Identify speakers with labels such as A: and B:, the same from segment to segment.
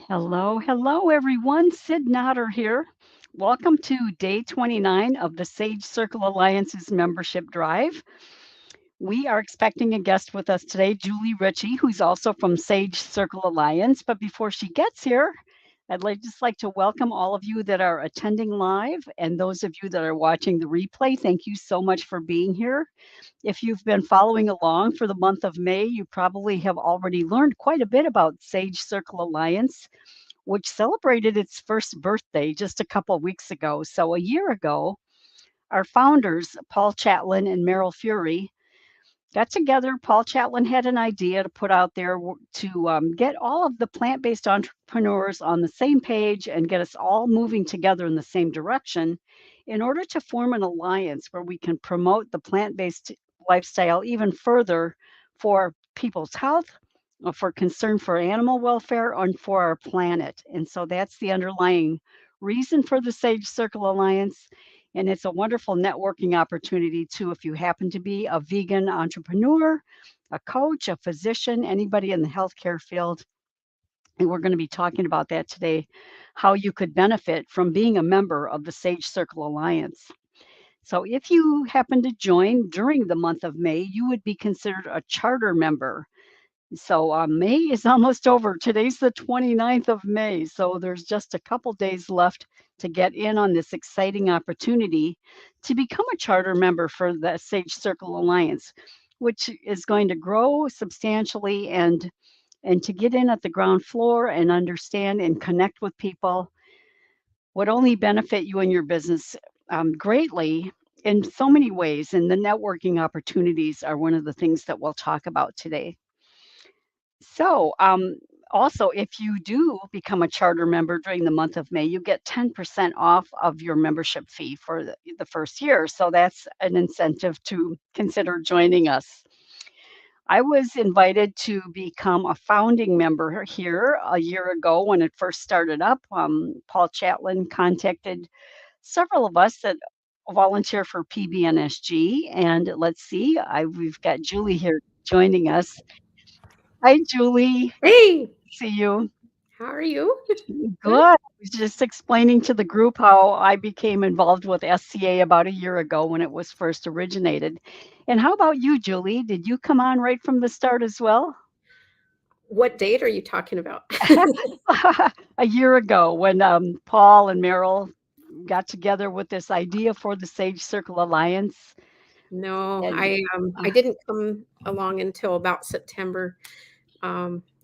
A: Hello, hello, everyone. Sid Notter here. Welcome to day 29 of the Sage Circle Alliance's membership drive. We are expecting a guest with us today, Julie Ritchie, who's also from Sage Circle Alliance. But before she gets here, I'd just like to welcome all of you that are attending live and those of you that are watching the replay. Thank you so much for being here. If you've been following along for the month of May, you probably have already learned quite a bit about Sage Circle Alliance, which celebrated its first birthday just a couple of weeks ago. So, a year ago, our founders, Paul Chatlin and Meryl Fury, got together. Paul Chatlin had an idea to put out there to get all of the plant based entrepreneurs on the same page and get us all moving together in the same direction in order to form an alliance where we can promote the plant based lifestyle even further for people's health, for concern for animal welfare, and for our planet. And so that's the underlying reason for the Sage Circle Alliance. And it's a wonderful networking opportunity too, if you happen to be a vegan entrepreneur, a coach, a physician, anybody in the healthcare field. And we're going to be talking about that today, how you could benefit from being a member of the Sage Circle Alliance. So if you happen to join during the month of May, you would be considered a charter member. So May is almost over. Today's the 29th of May. So there's just a couple days left to get in on this exciting opportunity to become a charter member for the Sage Circle Alliance, which is going to grow substantially and to get in at the ground floor and understand and connect with people would only benefit you and your business greatly in so many ways. And the networking opportunities are one of the things that we'll talk about today. So, also, if you do become a charter member during the month of May, you get 10% off of your membership fee for the first year. So that's an incentive to consider joining us. I was invited to become a founding member here a year ago when it first started up. Paul Chatlin contacted several of us that volunteer for PBNSG. And let's see, we've got Julie here joining us. Hi, Julie.
B: Hey,
A: See you.
B: how are you?
A: Good.
B: Good.
A: I was just explaining to the group how I became involved with SCA about a year ago when it was first originated. And how about you, Julie? Did you come on right from the start as well?
B: What date are you talking about?
A: A year ago when Paul and Meryl got together with this idea for the Sage Circle Alliance.
B: No,
A: And
B: I didn't come along until about September.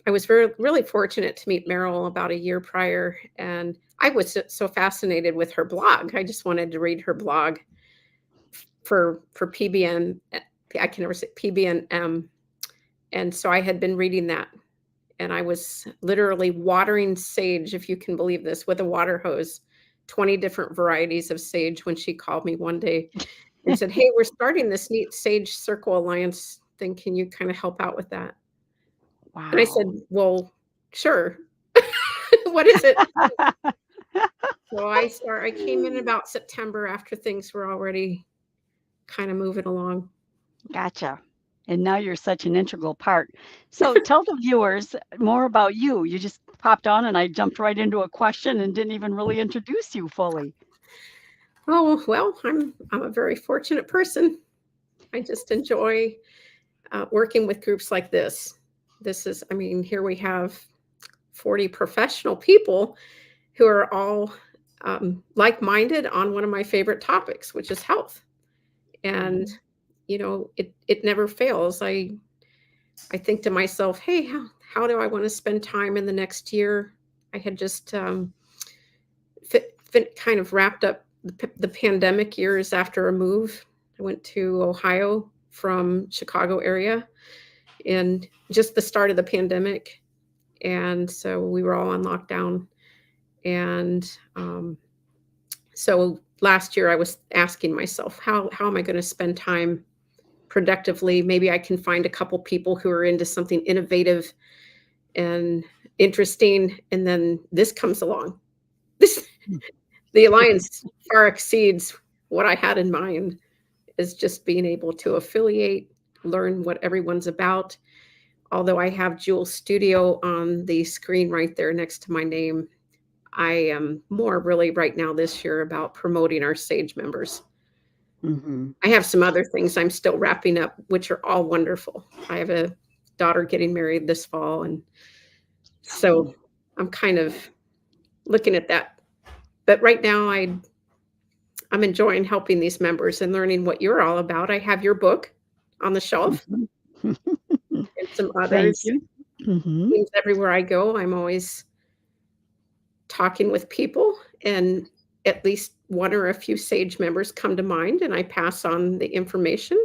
B: I was really fortunate to meet Meryl about a year prior, and I was so fascinated with her blog. I just wanted to read her blog for PBN. I can never say PBNM, and so I had been reading that, and I was literally watering sage, if you can believe this, with a water hose, 20 different varieties of sage when she called me one day and said, "Hey, we're starting this neat Sage Circle Alliance thing. Can you kind of help out with that?" And I said,
A: wow.
B: "Well, sure." What is it? So I came in about September after things were already kind of moving along.
A: Gotcha. And now you're such an integral part. So tell the viewers more about you. You just popped on and I jumped right into a question and didn't even really introduce you fully.
B: Oh, well, I'm a very fortunate person. I just enjoy working with groups like this. This is, I mean, here we have 40 professional people who are all like-minded on one of my favorite topics, which is health. And
A: Mhm.
B: it never fails. I think to myself, hey, how do I want to spend time in the next year? I had just kind of wrapped up the pandemic years after a move. I went to Ohio from Chicago area and just the start of the pandemic, and so we were all on lockdown. And so last year I was asking myself, how am I going to spend time productively? Maybe I can find a couple people who are into something innovative and interesting, and then this comes along. This The alliance far exceeds what I had in mind. Is just being able to affiliate, learn what everyone's about, although I have Jewel Studio on the screen right there next to my name, I am more really right now this year about promoting our Sage members.
A: Mm-hmm.
B: I have some other things I'm still wrapping up, which are all wonderful. I have a daughter getting married this fall, and so I'm kind of looking at that. But right now, I'm enjoying helping these members and learning what you're all about. I have your book on the shelf
A: Mm-hmm.
B: and some
A: Thank
B: others.
A: you. Mm-hmm.
B: Seems everywhere I go, I'm always talking with people, and at least one or a few Sage members come to mind, and I pass on the information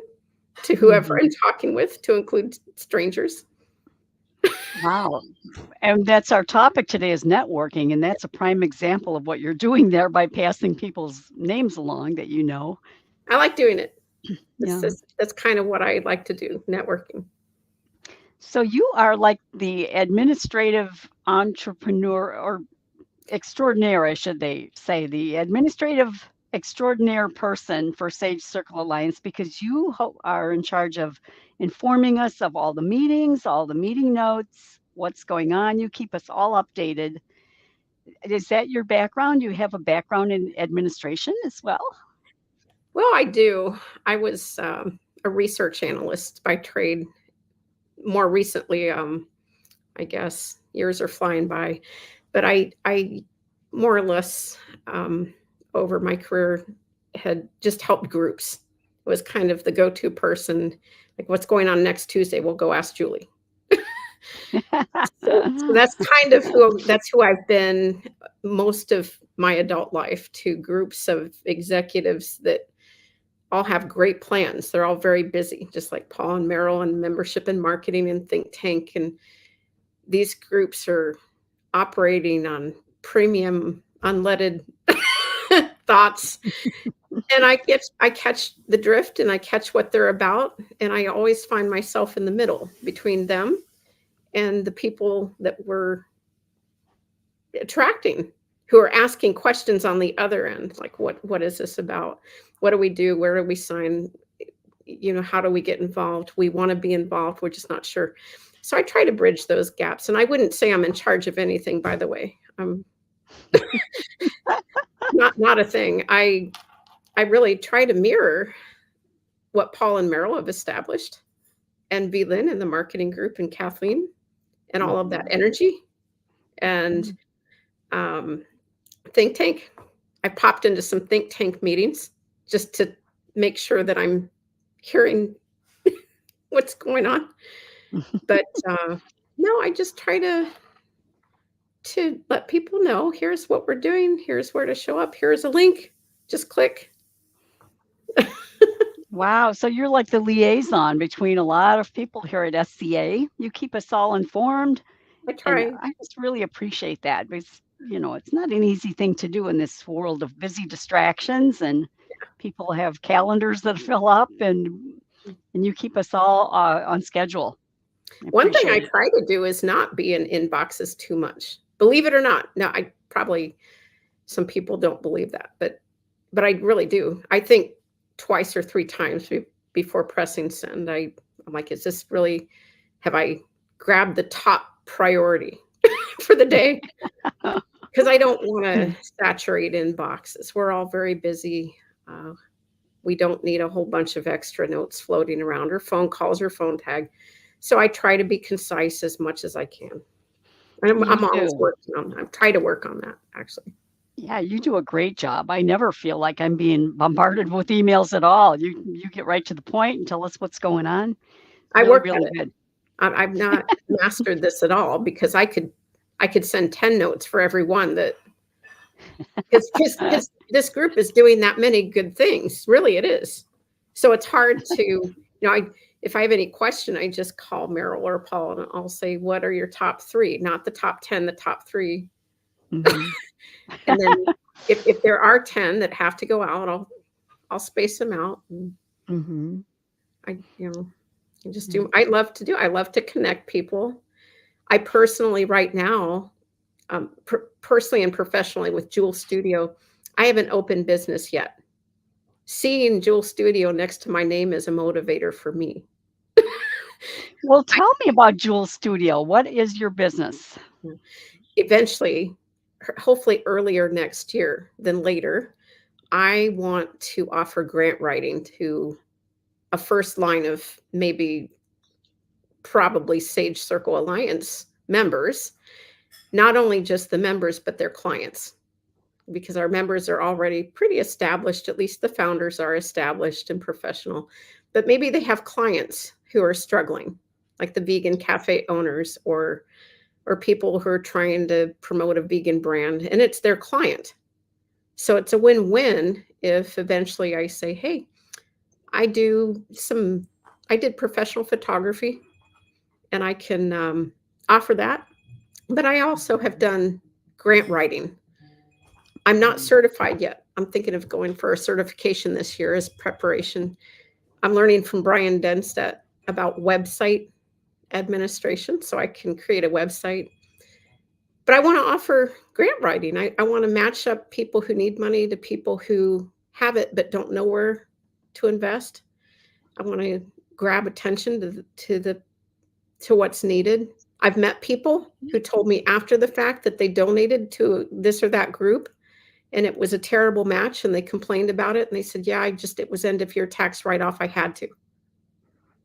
B: to whoever
A: Mm-hmm.
B: I'm talking with, to include strangers.
A: Wow. And that's our topic today is networking, and that's a prime example of what you're doing there by passing people's names along that you know.
B: I like doing it.
A: Yeah.
B: That's kind of what I like to do, networking.
A: So you are like the administrative entrepreneur or extraordinaire, I should they say, the administrative extraordinaire person for Sage Circle Alliance because you are in charge of informing us of all the meetings, all the meeting notes, what's going on. You keep us all updated. Is that your background? You have a background in administration as well?
B: Well, I do. I was a research analyst by trade. More recently, I guess years are flying by, but I more or less over my career had just helped groups. It was kind of the go-to person. Like, what's going on next Tuesday? We'll go ask Julie. So that's who I've been most of my adult life, to groups of executives that all have great plans. They're all very busy, just like Paul and Meryl and membership and marketing and think tank. And these groups are operating on premium unleaded thoughts. And I catch the drift, and I catch what they're about. And I always find myself in the middle between them and the people that we're attracting, who are asking questions on the other end, like what is this about? What do we do? Where do we sign? How do we get involved? We want to be involved, we're just not sure. So I try to bridge those gaps. And I wouldn't say I'm in charge of anything, by the way. I'm not a thing. I really try to mirror what Paul and Meryl have established, and V. Lynn and the marketing group, and Kathleen, and all of that energy. And think tank. I popped into some think tank meetings just to make sure that I'm hearing what's going on. But no, I just try to let people know, here's what we're doing, here's where to show up, here's a link, just click.
A: Wow. So you're like the liaison between a lot of people here at SCA. You keep us all informed.
B: I
A: And
B: try.
A: I just really appreciate that because, it's not an easy thing to do in this world of busy distractions and people have calendars that fill up and you keep us all on schedule. I
B: One thing I
A: appreciate it.
B: try to do is not be in inboxes too much. Believe it or not. Now, I probably, some people don't believe that, but I really do. I think twice or three times before pressing send. I'm like, is this really, have I grabbed the top priority for the day? Because I don't want to saturate inboxes. We're all very busy. We don't need a whole bunch of extra notes floating around, or phone calls, or phone tag. So I try to be concise as much as I can. And I'm always
A: do.
B: working on that. I'm trying to work on that, actually.
A: Yeah, you do a great job. I never feel like I'm being bombarded with emails at all. You get right to the point and tell us what's going on.
B: I
A: Really,
B: work at
A: really
B: it.
A: good.
B: I've not mastered this at all, because I could send 10 notes for every one that, because this group is doing that many good things. Really, it is. So it's hard to, if I have any question, I just call Meryl or Paul, and I'll say, what are your top three? Not the top 10, the top three.
A: Mhm.
B: And then if there are 10 that have to go out, I'll space them out. And
A: Mhm.
B: I just
A: Yeah.
B: do. I love to connect people. I personally, right now, personally and professionally with Jewel Studio, I haven't opened business yet. Seeing Jewel Studio next to my name is a motivator for me.
A: Well, tell me about Jewel Studio. What is your business?
B: Eventually, hopefully earlier next year than later, I want to offer grant writing to a first line of maybe probably Sage Circle Alliance members, not only just the members, but their clients, because our members are already pretty established. At least the founders are established and professional, but maybe they have clients who are struggling, like the vegan cafe owners or people who are trying to promote a vegan brand, and it's their client. So it's a win-win if eventually I say, hey, I do some, I did professional photography and I can offer that. But I also have done grant writing. I'm not certified yet. I'm thinking of going for a certification this year as preparation. I'm learning from Brian Denstedt about website administration so I can create a website. But I want to offer grant writing. I want to match up people who need money to people who have it but don't know where to invest. I want to grab attention to what's needed. I've met people who told me after the fact that they donated to this or that group and it was a terrible match and they complained about it and they said, yeah, it was end of year tax write off. I had to.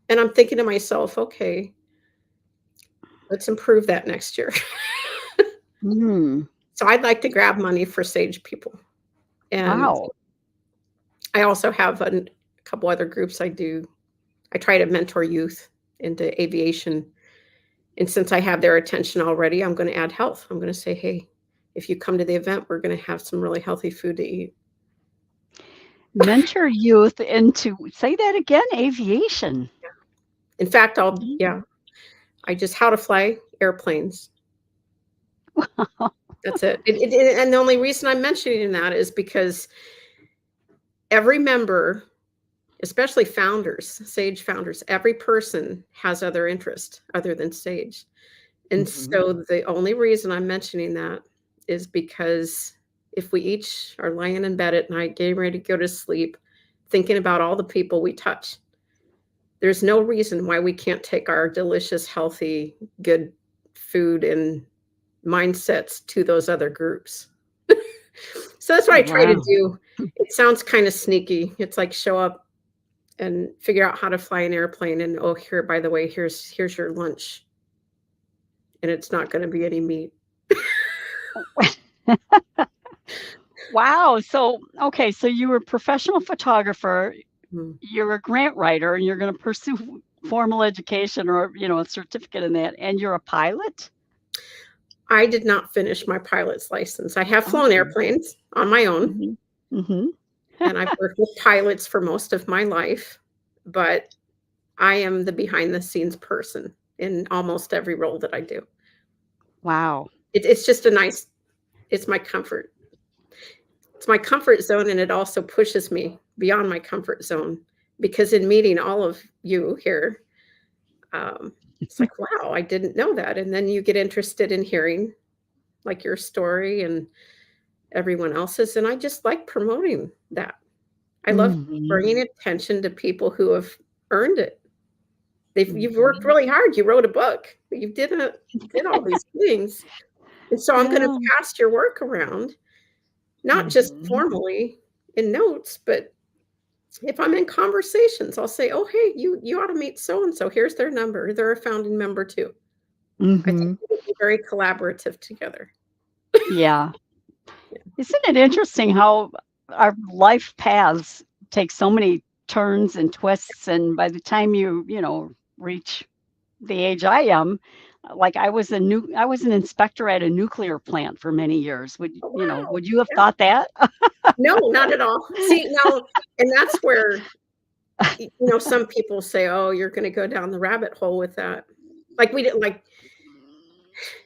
B: And I'm thinking to myself, okay, let's improve that next year.
A: Mm,
B: So I'd like to grab money for Sage people. And
A: wow.
B: I also have a couple other groups I do. I try to mentor youth into aviation. And since I have their attention already, I'm going to add health. I'm going to say, hey, if you come to the event, we're going to have some really healthy food to eat.
A: Mentor youth into, say that again, aviation.
B: In fact,
A: Mm.
B: I just how to fly airplanes. That's it. And the only reason I'm mentioning that is because every member, especially founders, Sage founders, every person has other interest other than Sage. And
A: Mhm.
B: so the only reason I'm mentioning that is because if we each are lying in bed at night, getting ready to go to sleep, thinking about all the people we touch, there's no reason why we can't take our delicious, healthy, good food and mindsets to those other groups. So that's what I try to
A: Wow.
B: do. It sounds kind of sneaky. It's like show up and figure out how to fly an airplane and oh here by the way here's your lunch and it's not going to be any meat.
A: Wow. So, okay, so you were a professional photographer,
B: Mm.
A: you're a grant writer, and you're going to pursue formal education or, a certificate in that, and you're a pilot?
B: I did not finish my pilot's license. I have flown
A: Oh.
B: airplanes on my own,
A: Mhm. Mhm.
B: and I've worked with pilots for most of my life, but I am the behind the scenes person in almost every role that I do.
A: Wow.
B: It's just a nice, it's my comfort. It's my comfort zone, and it also pushes me beyond my comfort zone because in meeting all of you here, it's like, wow, I didn't know that. And then you get interested in hearing like your story and everyone else's. And I just like promoting that. I love
A: Mhm.
B: bringing attention to people who have earned it. You've worked
A: Mhm.
B: really hard. You wrote a book. Did all these things. And so I'm going to
A: Yeah.
B: pass your work around, not just
A: Mhm.
B: formally in notes, but if I'm in conversations, I'll say, "Oh, hey, you ought to meet so and so. Here's their number. They're a founding member too." I think
A: Mhm.
B: we would be very collaborative together.
A: Yeah.
B: Yeah.
A: Isn't it interesting how our life paths take so many turns and twists, and by the time you reach the age I am, like I was an inspector at a nuclear plant for many years.
B: Oh, wow.
A: Would you have
B: Yeah.
A: thought that?
B: No, not at all. See, now, and that's where some people say, "Oh, you're going to go down the rabbit hole with that." Like we didn't like.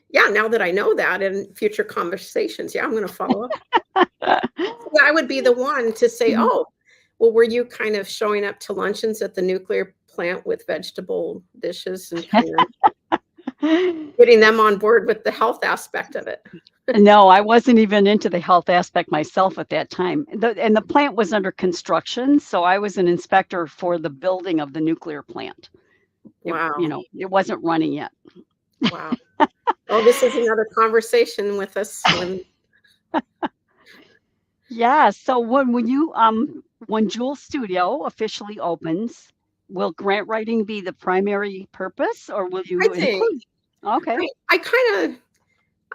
B: Yeah, now that I know that in future conversations, yeah, I'm going to follow up. Yeah, I would be the one to say,
A: Mhm.
B: "Oh, well, were you kind of showing up to luncheons at the nuclear plant with vegetable dishes and kind of getting them on board with the health aspect of it?"
A: No, I wasn't even into the health aspect myself at that time. And the plant was under construction, so I was an inspector for the building of the nuclear plant.
B: Wow.
A: It wasn't running yet.
B: Wow. Oh, this is another conversation with us
A: Yeah, so when Jewel Studio officially opens, will grant writing be the primary purpose, or will
B: I
A: you
B: think
A: include? Okay.
B: I kind of,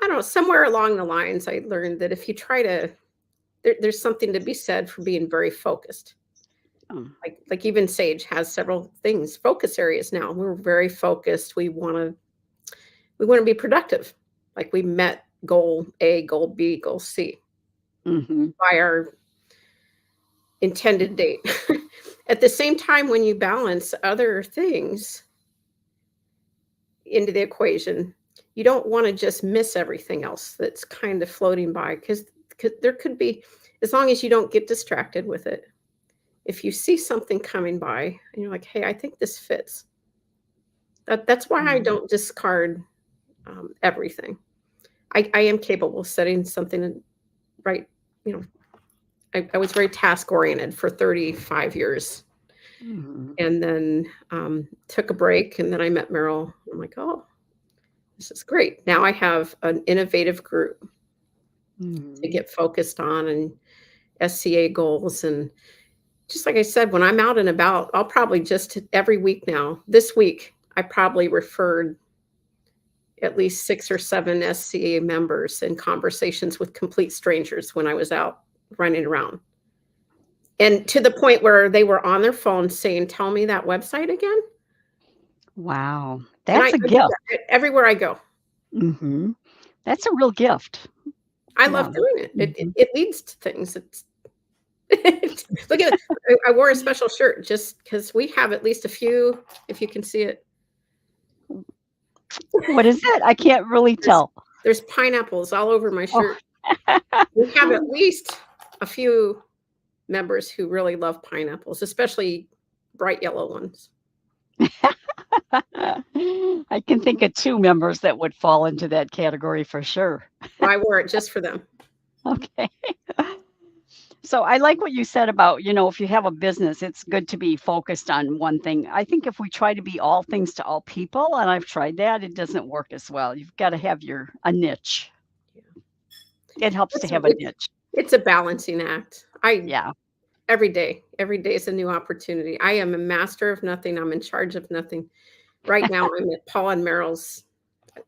B: I don't know, somewhere along the lines, I learned that if you try to, there's something to be said for being very focused.
A: Um,
B: Like even Sage has several things, focus areas now. We're very focused. We want to be productive. Like we met goal A, goal B, goal C
A: mhm,
B: by our intended date. At the same time, when you balance other things into the equation, you don't want to just miss everything else that's kind of floating by because there could be, as long as you don't get distracted with it. If you see something coming by and you're like, hey, I think this fits. That's why I
A: mhm,
B: don't discard everything. I am capable of setting something right. You know, I was very task oriented for 35 years
A: mhm,
B: and then took a break. And then I met Meryl. I'm like, oh, this is great. Now I have an innovative group to
A: mhm.
B: get focused on and SCA goals. And just like I said, when I'm out and about, I'll probably just every week now, this week, I probably referred at least 6 or 7 SCA members in conversations with complete strangers when I was out running around. And to the point where they were on their phone saying, tell me that website again.
A: Wow,
B: And
A: that's a
B: I do
A: gift.
B: that everywhere I go.
A: Mhm. That's a real gift.
B: I
A: Yeah.
B: love doing it. It, it,
A: Mhm.
B: it leads to things. It's look at it. I wore a special shirt just because we have at least a few, if you can see it.
A: What is it? I can't really
B: There's
A: tell.
B: there's pineapples all over my
A: Oh.
B: shirt. We have at least a few members who really love pineapples, especially bright yellow ones.
A: I can think of 2 members that would fall into that category for sure.
B: Well, I wore it just for them.
A: Okay. So I like what you said about, if you have a business, it's good to be focused on one thing. I think if we try to be all things to all people, and I've tried that, it doesn't work as well. You've got to have a niche.
B: Yeah.
A: It helps to
B: It's
A: have a
B: it's
A: niche.
B: it's a balancing act. I
A: Yeah.
B: every day is a new opportunity. I am a master of nothing. I'm in charge of nothing. Right now, I'm at Paul and Meryl's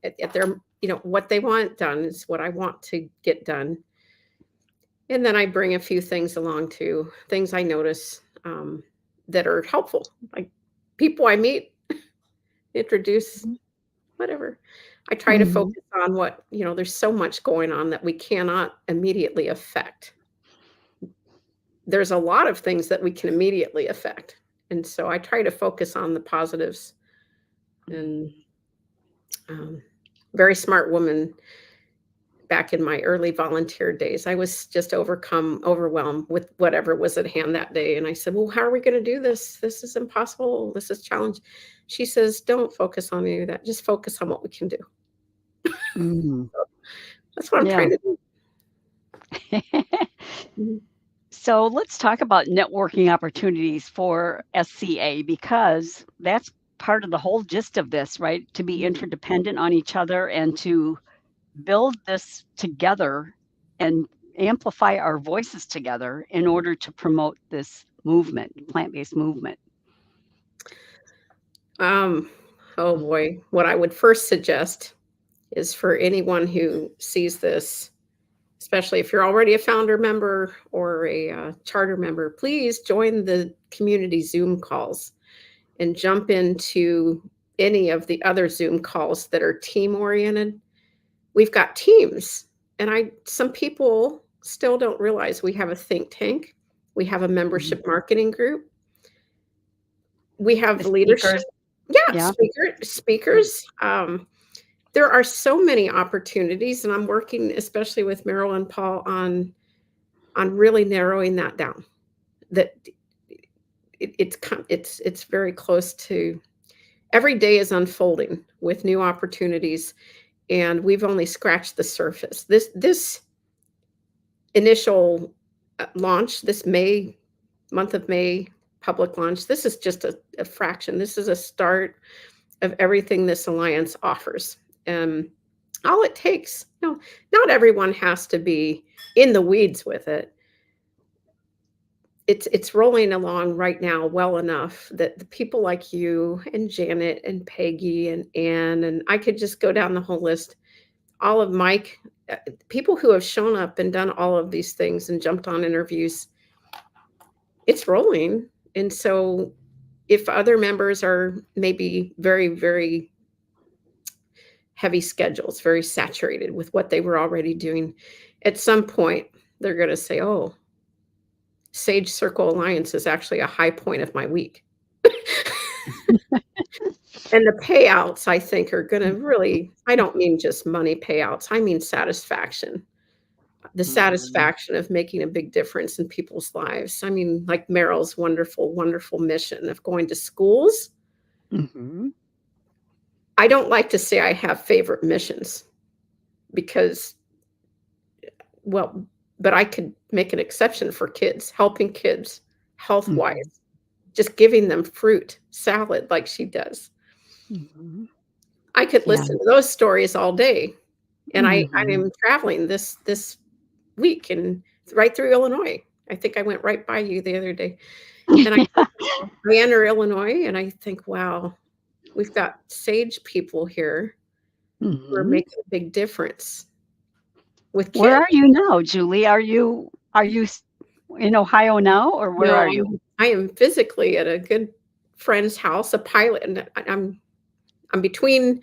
B: at their, what they want done is what I want to get done. And then I bring a few things along too, things I notice that are helpful, like people I meet, introduce,
A: Mhm.
B: whatever. I try to
A: Mhm.
B: focus on what, there's so much going on that we cannot immediately affect. There's a lot of things that we can immediately affect. And so I try to focus on the positives. And um, very smart woman back in my early volunteer days. I was just overwhelmed with whatever was at hand that day. And I said, well, how are we going to do this? This is impossible. This is challenge. She says, don't focus on any of that. Just focus on what we can do.
A: Mhm.
B: That's what I'm
A: Yeah.
B: trying to do. Mhm.
A: So let's talk about networking opportunities for SCA because that's part of the whole gist of this, right? To be interdependent on each other and to build this together and amplify our voices together in order to promote this movement, plant-based movement.
B: Um, oh boy. What I would first suggest is for anyone who sees this, especially if you're already a founder member or a charter member, please join the community Zoom calls and jump into any of the other Zoom calls that are team oriented. We've got teams, and some people still don't realize we have a think tank, we have a
A: Mhm.
B: membership marketing group, we
A: The
B: have leadership.
A: speakers,
B: Yeah,
A: yeah.
B: speakers. There are so many opportunities, and I'm working especially with Meryl and Paul on really narrowing that down. That it's very close to, every day is unfolding with new opportunities, and we've only scratched the surface. This initial launch, this month of May public launch, this is just a fraction. This is a start. of everything this alliance offers. And all it takes, not everyone has to be in the weeds with it. It's rolling along right now well enough that the people like you and Janet and Peggy and Ann, and I could just go down the whole list, all of Mike, people who have shown up and done all of these things and jumped on interviews, it's rolling. And so if other members are maybe very, very heavy schedules, very saturated with what they were already doing, at some point they're going to say, oh, Sage Circle Alliance is actually a high point of my week. And the payouts, I think, are going to really, I don't mean just money payouts, I mean satisfaction. The satisfaction of making a big difference in people's lives. I mean, like Meryl's wonderful, wonderful mission of going to schools.
A: Mm-hmm.
B: I don't like to say I have favorite missions because, well, but I could make an exception for kids, helping kids health-wise, just giving them fruit salad like she does.
A: Mm-hmm.
B: I could
A: Yeah.
B: listen to those stories all day. And I
A: Mm-hmm.
B: am traveling this week and right through Illinois. I think I went right by you the other day. And I enter Illinois and I think, wow, we've got Sage people here who are
A: Mm-hmm.
B: making a big difference with
A: Where
B: kids.
A: are you now, Julie? Are you in Ohio now, or where
B: No,
A: are you?
B: I am physically at a good friend's house, a pilot, and I'm between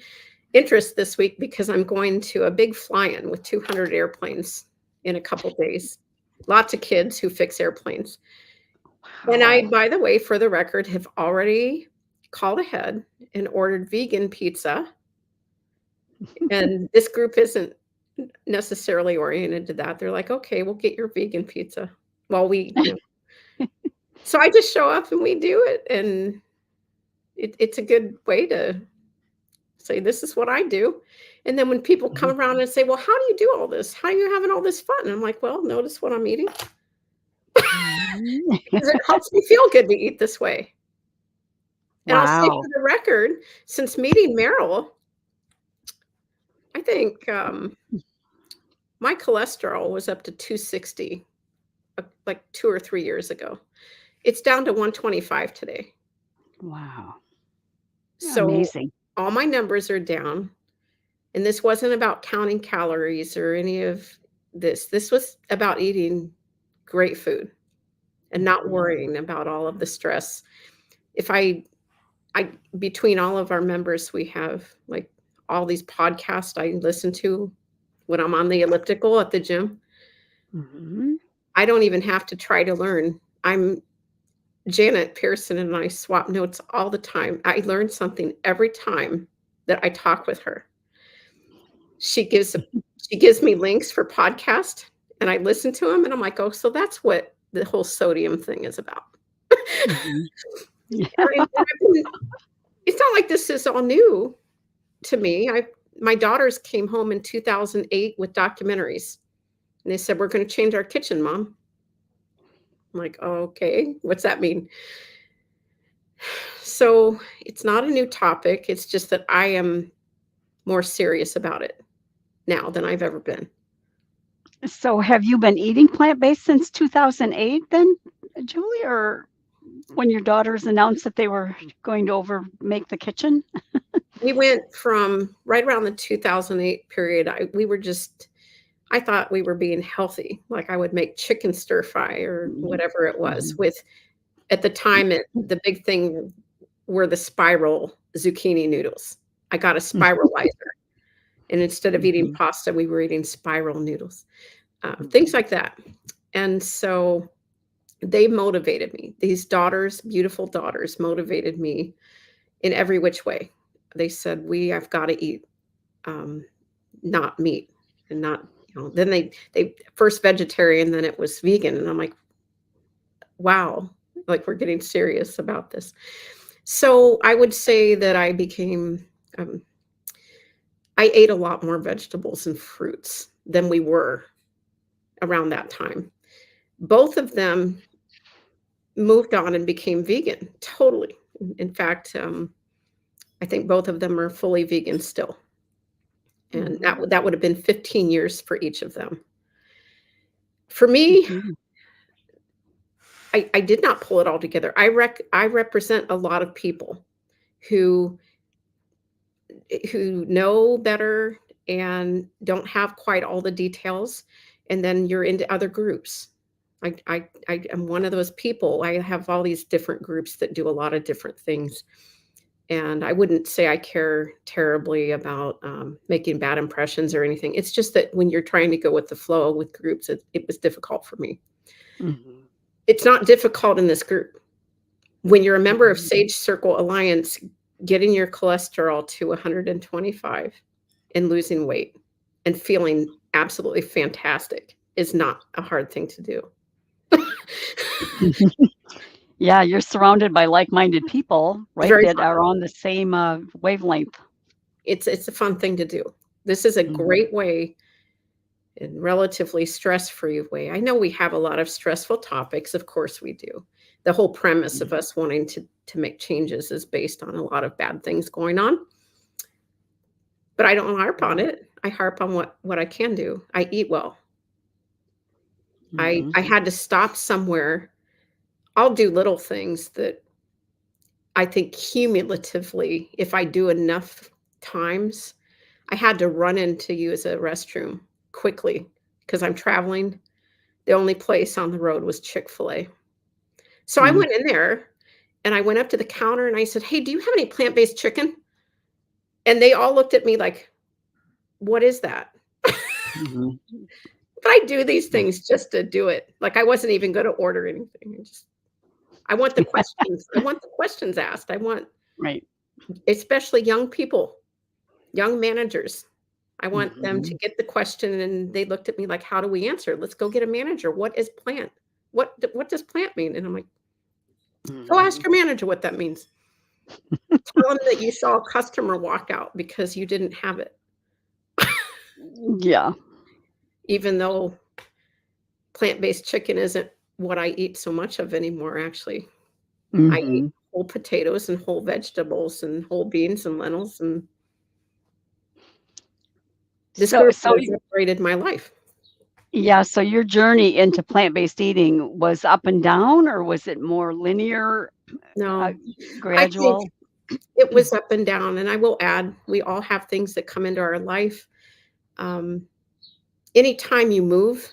B: interests this week because I'm going to a big fly-in with 200 airplanes in a couple days. Lots of kids who fix airplanes. And I,
A: Wow.
B: by the way, for the record, have already called ahead and ordered vegan pizza. And this group isn't necessarily oriented to that. They're like, okay, we'll get your vegan pizza. Well, so I just show up and we do it. And it's a good way to say, this is what I do. And then when people come around and say, well, how do you do all this? How are you having all this fun? And I'm like, well, notice what I'm eating.
A: Mhm.
B: Because it helps me feel good to eat this way. And I'll say
A: Wow.
B: for the record, since meeting Meryl, I think my cholesterol was up to 260 like 2 or 3 years ago. It's down to 125 today.
A: Wow.
B: So
A: Amazing.
B: all my numbers are down. And this wasn't about counting calories or any of this. This was about eating great food and not
A: Mhm.
B: worrying about all of the stress. If I between all of our members, we have like all these podcasts I listen to when I'm on the elliptical at the gym.
A: Mhm.
B: I don't even have to try to learn. I'm Janet Pearson and I swap notes all the time. I learn something every time that I talk with her. She gives me links for podcast and I listen to them and I'm like, "Oh, so that's what the whole sodium thing is about."
A: Mhm.
B: It's not like this is all new to me. My daughters came home in 2008 with documentaries. And they said, "We're going to change our kitchen, Mom." I'm like, oh, "Okay, what's that mean?" So it's not a new topic. It's just that I am more serious about it now than I've ever been.
A: So have you been eating plant-based since 2008 then, Julie, or when your daughters announced that they were going to make the kitchen?
B: We went from right around the 2008 period. I thought we were being healthy. Like I would make chicken stir fry or whatever it was
A: Mhm.
B: with, at the time, the big thing were the spiral zucchini noodles. I got a spiralizer. And instead of eating
A: Mhm.
B: pasta, we were eating spiral noodles, things like that. And so they motivated me. These daughters, beautiful daughters, motivated me in every which way. They said, "We have got to eat um, not meat and not." Then they first vegetarian, then it was vegan, and I'm like, wow, like we're getting serious about this. So I would say that um, I ate a lot more vegetables and fruits than we were around that time. Both of them moved on and became vegan, totally. In fact, I think both of them are fully vegan still. And
A: Mhm.
B: that would have been 15 years for each of them. For me,
A: Mhm.
B: I did not pull it all together. I represent a lot of people who know better and don't have quite all the details, and then you're into other groups. I am one of those people. I have all these different groups that do a lot of different things, and I wouldn't say I care terribly about making bad impressions or anything. It's just that when you're trying to go with the flow with groups, it was difficult for me.
A: Mhm.
B: It's not difficult in this group. When you're a member of
A: Mhm.
B: Sage Circle Alliance, getting your cholesterol to 125 and losing weight and feeling absolutely fantastic is not a hard thing to do.
A: Yeah, you're surrounded by like-minded people, right,
B: Very
A: that
B: fun.
A: are on the same, wavelength.
B: It's a fun thing to do. This is a
A: Mhm.
B: great way and relatively stress-free way. I know we have a lot of stressful topics, of course we do. The whole premise of
A: Mhm.
B: us wanting to make changes is based on a lot of bad things going on, but I don't harp on
A: Right.
B: it. I harp on what I can do. I eat well.
A: Mhm.
B: I had to stop somewhere. I'll do little things that I think cumulatively, if I do enough times, I had to run in to use a restroom quickly because I'm traveling. The only place on the road was Chick-fil-A. So I
A: Mm.
B: went in there and I went up to the counter and I said, "Hey, do you have any plant-based chicken?" And they all looked at me like, "What is that?"
A: Mhm.
B: But I do these
A: Yeah.
B: things just to do it. Like I wasn't even going to order anything. I want the questions. I want the questions asked. I want
A: Right.
B: especially young people, young managers. I want them to
A: Mhm.
B: get the question and they looked at me like, "How do we answer? Let's go get a manager. What is plant? What does plant mean?" And I'm like, "Go ask
A: Mhm.
B: your manager what that means. Tell them that you saw a customer walk out because you didn't have it."
A: Yeah.
B: Even though plant-based chicken isn't what I eat so much of anymore, actually. I eat
A: Mhm.
B: whole potatoes and whole vegetables and whole beans and lentils, and this
A: So
B: group
A: so
B: has upgraded my life.
A: yeah, so your journey into plant-based eating was up and down, or was it more linear, uh,
B: No, I think
A: gradual?
B: it was up and down, and I will add, we all have things that come into our life. Um, Anytime you move,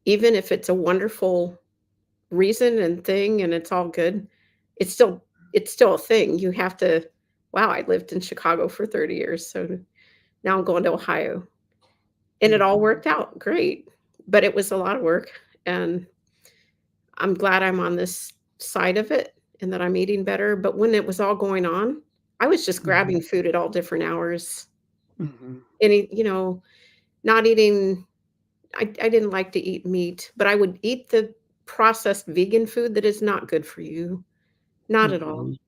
B: even if it's a wonderful reason and thing and it's all good, it's still it's still a thing. You have to wow, I lived in Chicago for 30 years, so now I'm going to Ohio. And it all
A: Mhm.
B: worked out great, but it was a lot of work, and I'm glad I'm on this side of it and that I'm eating better, but when it was all going on, I was just
A: Mhm.
B: grabbing food at all different hours.
A: Mhm.
B: Any not eating I didn't like to eat meat, but I would eat the processed vegan food that is not good for you, not at all.
A: Mhm.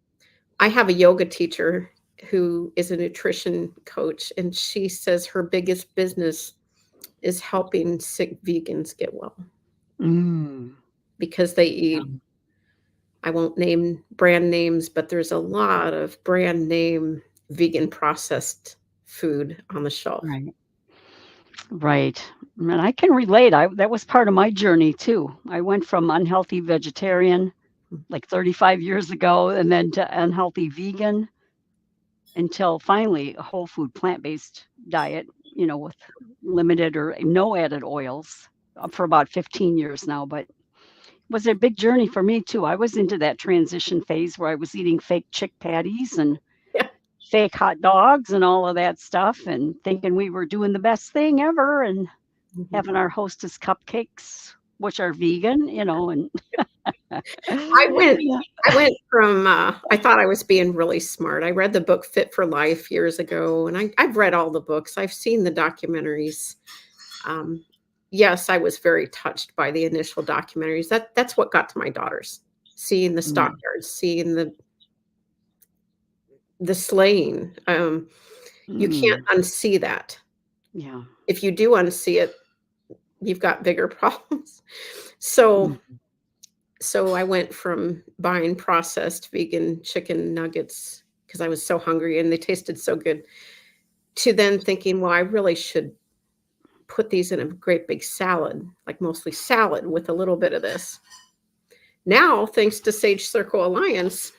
B: I have a yoga teacher who is a nutrition coach, and she says her biggest business is helping sick vegans get well
A: Mm.
B: because they
A: Yeah.
B: eat I won't name brand names, but there's a lot of brand name vegan processed food on the shelf.
A: Right. Right. And I can relate. I that was part of my journey too. I went from unhealthy vegetarian like 35 years ago and then to unhealthy vegan until finally a whole food plant-based diet, with limited or no added oils for about 15 years now, but it was a big journey for me too. I was into that transition phase where I was eating fake chick patties and
B: Yeah.
A: fake hot dogs and all of that stuff and thinking we were doing the best thing ever and
B: Mhm.
A: having our Hostess cupcakes, which are vegan, and
B: I went
A: yeah.
B: I went from, I thought I was being really smart. I read the book Fit for Life years ago, and I've read all the books. I've seen the documentaries. Um, yes, I was very touched by the initial documentaries. That's what got to my daughters. Seeing the
A: Mm,
B: stockyards, seeing the slaying. You can't
A: mm,
B: unsee that.
A: yeah.
B: If you do unsee it, you've got bigger problems. So
A: Mm,
B: so I went from buying processed vegan chicken nuggets because I was so hungry and they tasted so good, to then thinking, well, I really should put these in a great big salad, like mostly salad with a little bit of this. Now, thanks to Sage Circle Alliance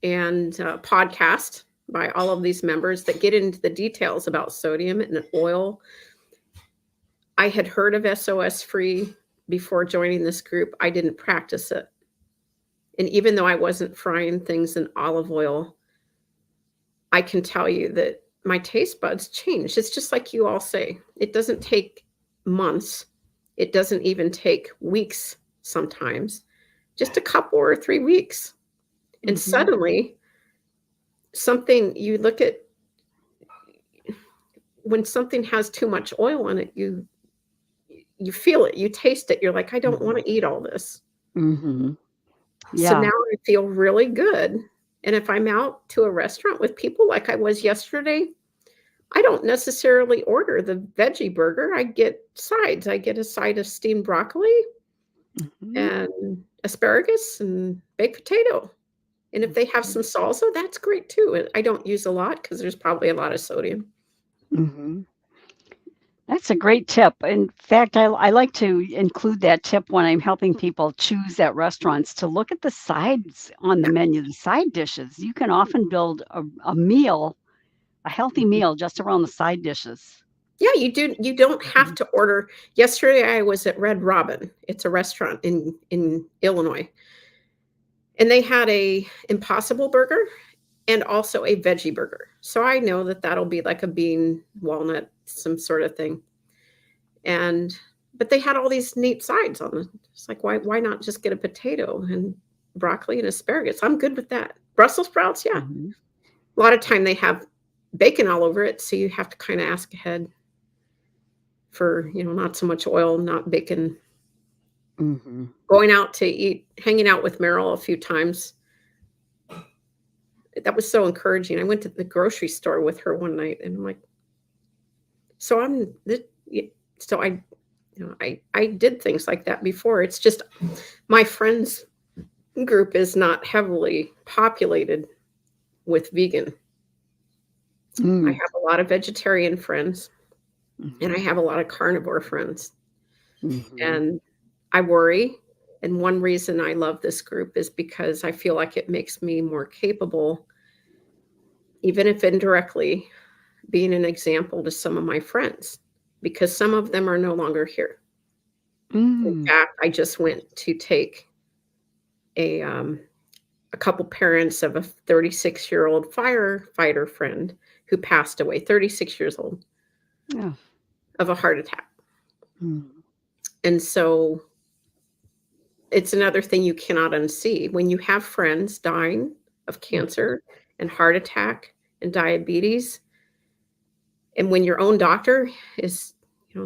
B: and podcast by all of these members that get into the details about sodium and oil, I had heard of SOS free before joining this group. I didn't practice it. And even though I wasn't frying things in olive oil, I can tell you that my taste buds changed. It's just like you all say, it doesn't take months. It doesn't even take weeks sometimes, just a couple or 3 weeks. And suddenly something, you look at, when something has too much oil in it, you feel it, you taste it. You're like, I don't want to eat all this. So
A: Yeah.
B: now I feel really good. And if I'm out to a restaurant with people like I was yesterday, I don't necessarily order the veggie burger. I get sides. I get a side of steamed broccoli and asparagus and baked potato. And if they have some salsa, that's great too. And I don't use a lot because there's probably a lot of sodium.
A: That's a great tip. In fact, I like to include that tip when I'm helping people choose at restaurants to look at the sides on the menu, the side dishes. You can often build a meal, a healthy meal just around the side dishes.
B: Yeah, you do. You don't have to order. Yesterday, I was at Red Robin. It's a restaurant in Illinois, and they had a Impossible Burger and also a veggie burger. So I know that that'll be like a bean, walnut, some sort of thing. But they had all these neat sides on it. It's like, why not just get a potato and broccoli and asparagus? I'm good with that. Brussels sprouts, yeah. A lot of time they have bacon all over it, so you have to kind of ask ahead for, not so much oil, not bacon. Going out to eat, hanging out with Meryl a few times. That was so encouraging. I went to the grocery store with her one night, and I'm like, I did things like that before. It's just my friends group is not heavily populated with vegan. I have a lot of vegetarian friends, and I have a lot of carnivore friends. And I worry. And one reason I love this group is because I feel like it makes me more capable, even if indirectly, being an example to some of my friends, because some of them are no longer here. In fact, I just went to take a couple parents of a 36-year-old firefighter friend who passed away, 36 years old, of a heart attack. And so it's another thing you cannot unsee. When you have friends dying of cancer and heart attack and diabetes, and when your own doctor is,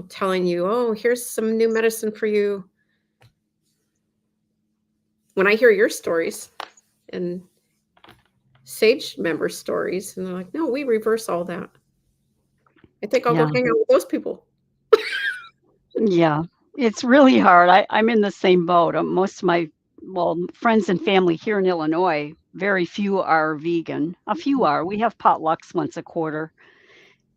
B: telling you, oh, here's some new medicine for you. When I hear your stories and Sage member stories, and they're like, no, we reverse all that. I think I'll go hang out with those people.
A: Yeah, it's really hard. I'm in the same boat. Most of my friends and family here in Illinois, very few are vegan. A few are. We have potlucks once a quarter,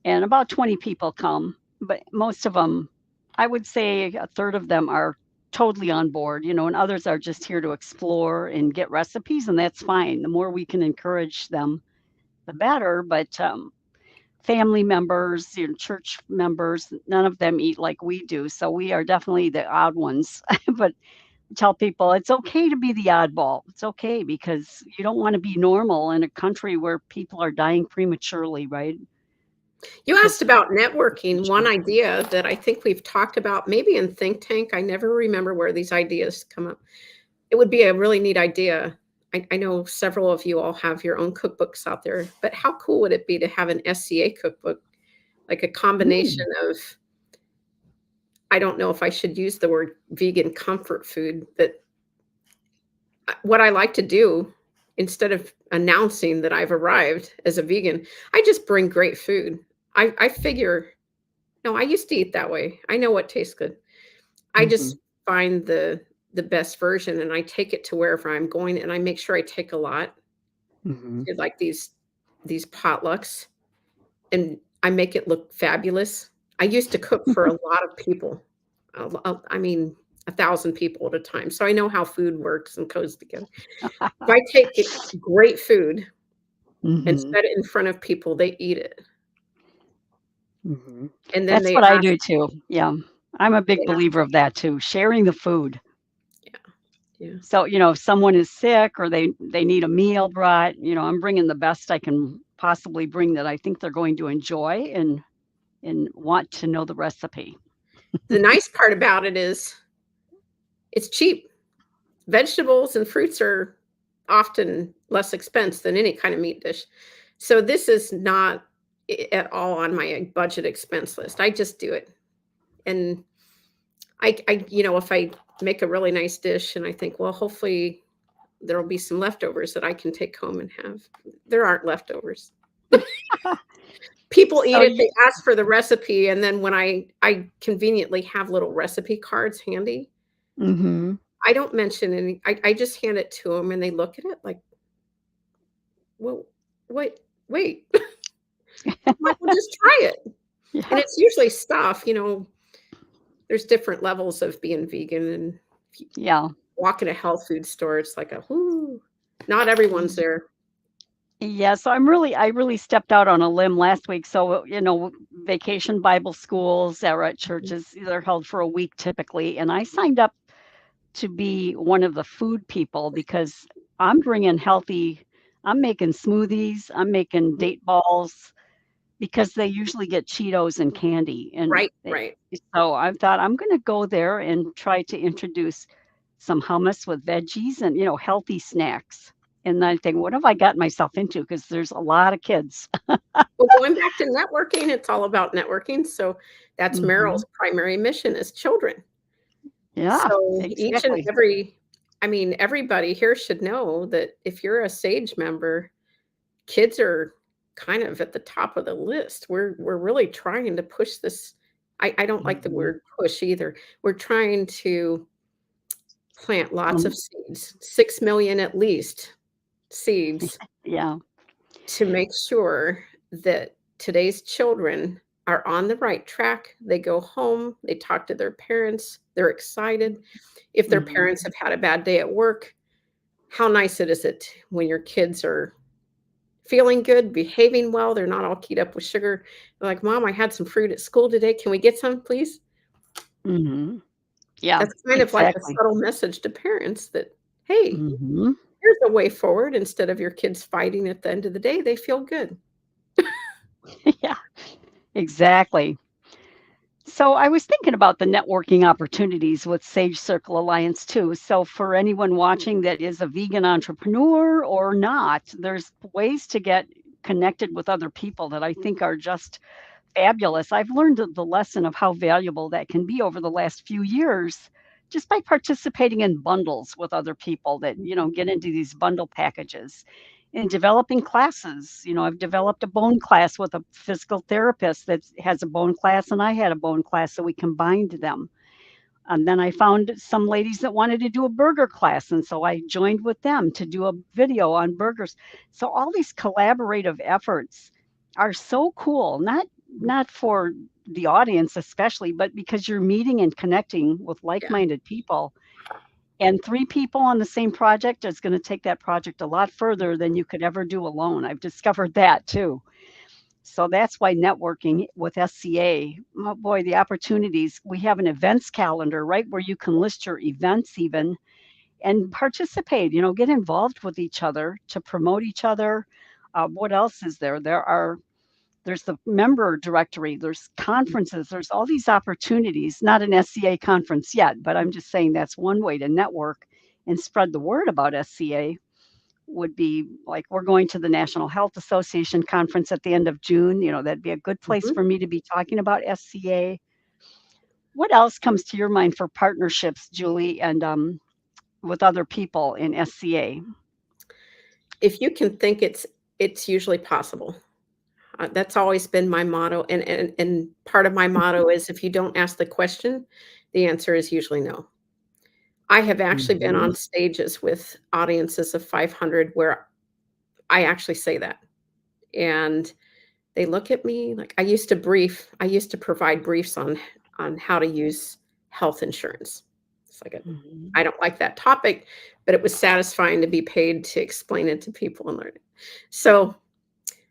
A: and about 20 people come. But most of them, I would say a third of them are totally on board, and others are just here to explore and get recipes, and that's fine. The more we can encourage them, the better. But family members, church members, none of them eat like we do. So we are definitely the odd ones. But tell people it's okay to be the oddball. It's okay because you don't want to be normal in a country where people are dying prematurely, right?
B: You asked about networking. One idea that I think we've talked about, maybe in Think Tank, I never remember where these ideas come up. It would be a really neat idea. I know several of you all have your own cookbooks out there, but how cool would it be to have an SCA cookbook, like a combination of, I don't know if I should use the word vegan comfort food, but what I like to do, instead of announcing that I've arrived as a vegan, I just bring great food. I figure, no, I used to eat that way. I know what tastes good. I just find the best version, and I take it to wherever I'm going, and I make sure I take a lot.
A: Mhm.
B: did like these potlucks, and I make it look fabulous. I used to cook for a lot of people. I mean, 1,000 people at a time, so I know how food works and goes together. If I take it great food and
A: Mhm.
B: set it in front of people, they eat it,
A: Mhm.
B: and then
A: That's
B: they
A: what I
B: ask.
A: do too. Yeah. I'm a big
B: Yeah,
A: believer of that too, sharing the food.
B: yeah, yeah.
A: So, if someone is sick or they need a meal brought, I'm bringing the best I can possibly bring that I think they're going to enjoy and want to know the recipe.
B: The nice part about it is it's cheap. Vegetables and fruits are often less expense than any kind of meat dish. So this is not at all on my budget expense list. I just do it. And if I make a really nice dish and I think, well, hopefully there'll be some leftovers that I can take home and have. There aren't leftovers. People eat
A: So
B: it,
A: you
B: they ask for the recipe, and then when I conveniently have little recipe cards handy,
A: Mhm.
B: I don't mention any. I just hand it to them, and they look at it like, "Well, wait, wait." I'm like, "Well, just try it." And
A: Yeah.
B: it's usually stuff, there's different levels of being vegan, and if you
A: Yeah.
B: walk in a health food store, it's like a, "Whoo." Not everyone's there.
A: Yeah, so I really stepped out on a limb last week. So, vacation Bible schools that are at churches, they're held for a week typically, and I signed up to be one of the food people because I'm bringing healthy I'm making smoothies, I'm making
B: Mhm.
A: date balls because they usually get Cheetos and candy, and
B: Right, right.
A: so I thought I'm gonna go there and try to introduce some hummus with veggies and, healthy snacks. And I think, "What have I gotten myself into?" Because there's a lot of kids.
B: Well, going back to networking, it's all about networking, so that's
A: Mhm.
B: Meryl's primary mission is children.
A: Yeah,
B: So each and
A: exactly.
B: every I mean, everybody here should know that if you're a SAGE member, kids are kind of at the top of the list. We're really trying to push this. I don't like the
A: Mhm.
B: word push either. We're trying to plant lots of
A: Um,
B: seeds, 6 million at least seeds
A: yeah.
B: to make sure that today's children are on the right track. They go home, they talk to their parents, they're excited. If their
A: Mhm.
B: parents have had a bad day at work, how nice it is it when your kids are feeling good, behaving well, they're not all keyed up with sugar. They're like, "Mom, I had some fruit at school today. Can we get some, please?"
A: Mhm. Yeah,
B: That's kind of like a
A: exactly.
B: subtle message to parents that, "Hey,
A: Mhm.
B: here's a way forward instead of your kids fighting at the end of the day, they feel good."
A: Yeah, exactly. So I was thinking about the networking opportunities with Sage Circle Alliance too. So for anyone watching that is a vegan entrepreneur or not, there's ways to get connected with other people that I think are just fabulous. I've learned the lesson of how valuable that can be over the last few years just by participating in bundles with other people that, get into these bundle packages and developing classes. I've developed a bone class with a physical therapist that has a bone class and I had a bone class, so we combined them. And then I found some ladies that wanted to do a burger class. And so I joined with them to do a video on burgers. So all these collaborative efforts are so cool, not for the audience especially, but because you're meeting and connecting with
B: Yeah.
A: like-minded people. And three people on the same project is going to take that project a lot further than you could ever do alone. I've discovered that too. So that's why networking with SCA, oh boy, the opportunities. We have an events calendar, right, where you can list your events even and participate, get involved with each other to promote each other. What else is there? There's the member directory, there's conferences, there's all these opportunities, not an SCA conference yet, but I'm just saying that's one way to network and spread the word about SCA would be like we're going to the National Health Association conference at the end of June. That'd be a good place
B: Mhm.
A: for me to be talking about SCA. What else comes to your mind for partnerships, Julie, and with other people in SCA?
B: If you can think it's usually possible. That's always been my motto, and part of my motto is if you don't ask the question, the answer is usually no. I have actually been
A: Mhm.
B: on stages with audiences of 500 where I actually say that. And they look at me like I used to provide briefs on how to use health insurance. It's like
A: Mhm.
B: I don't like that topic, but it was satisfying to be paid to explain it to people and learn it. So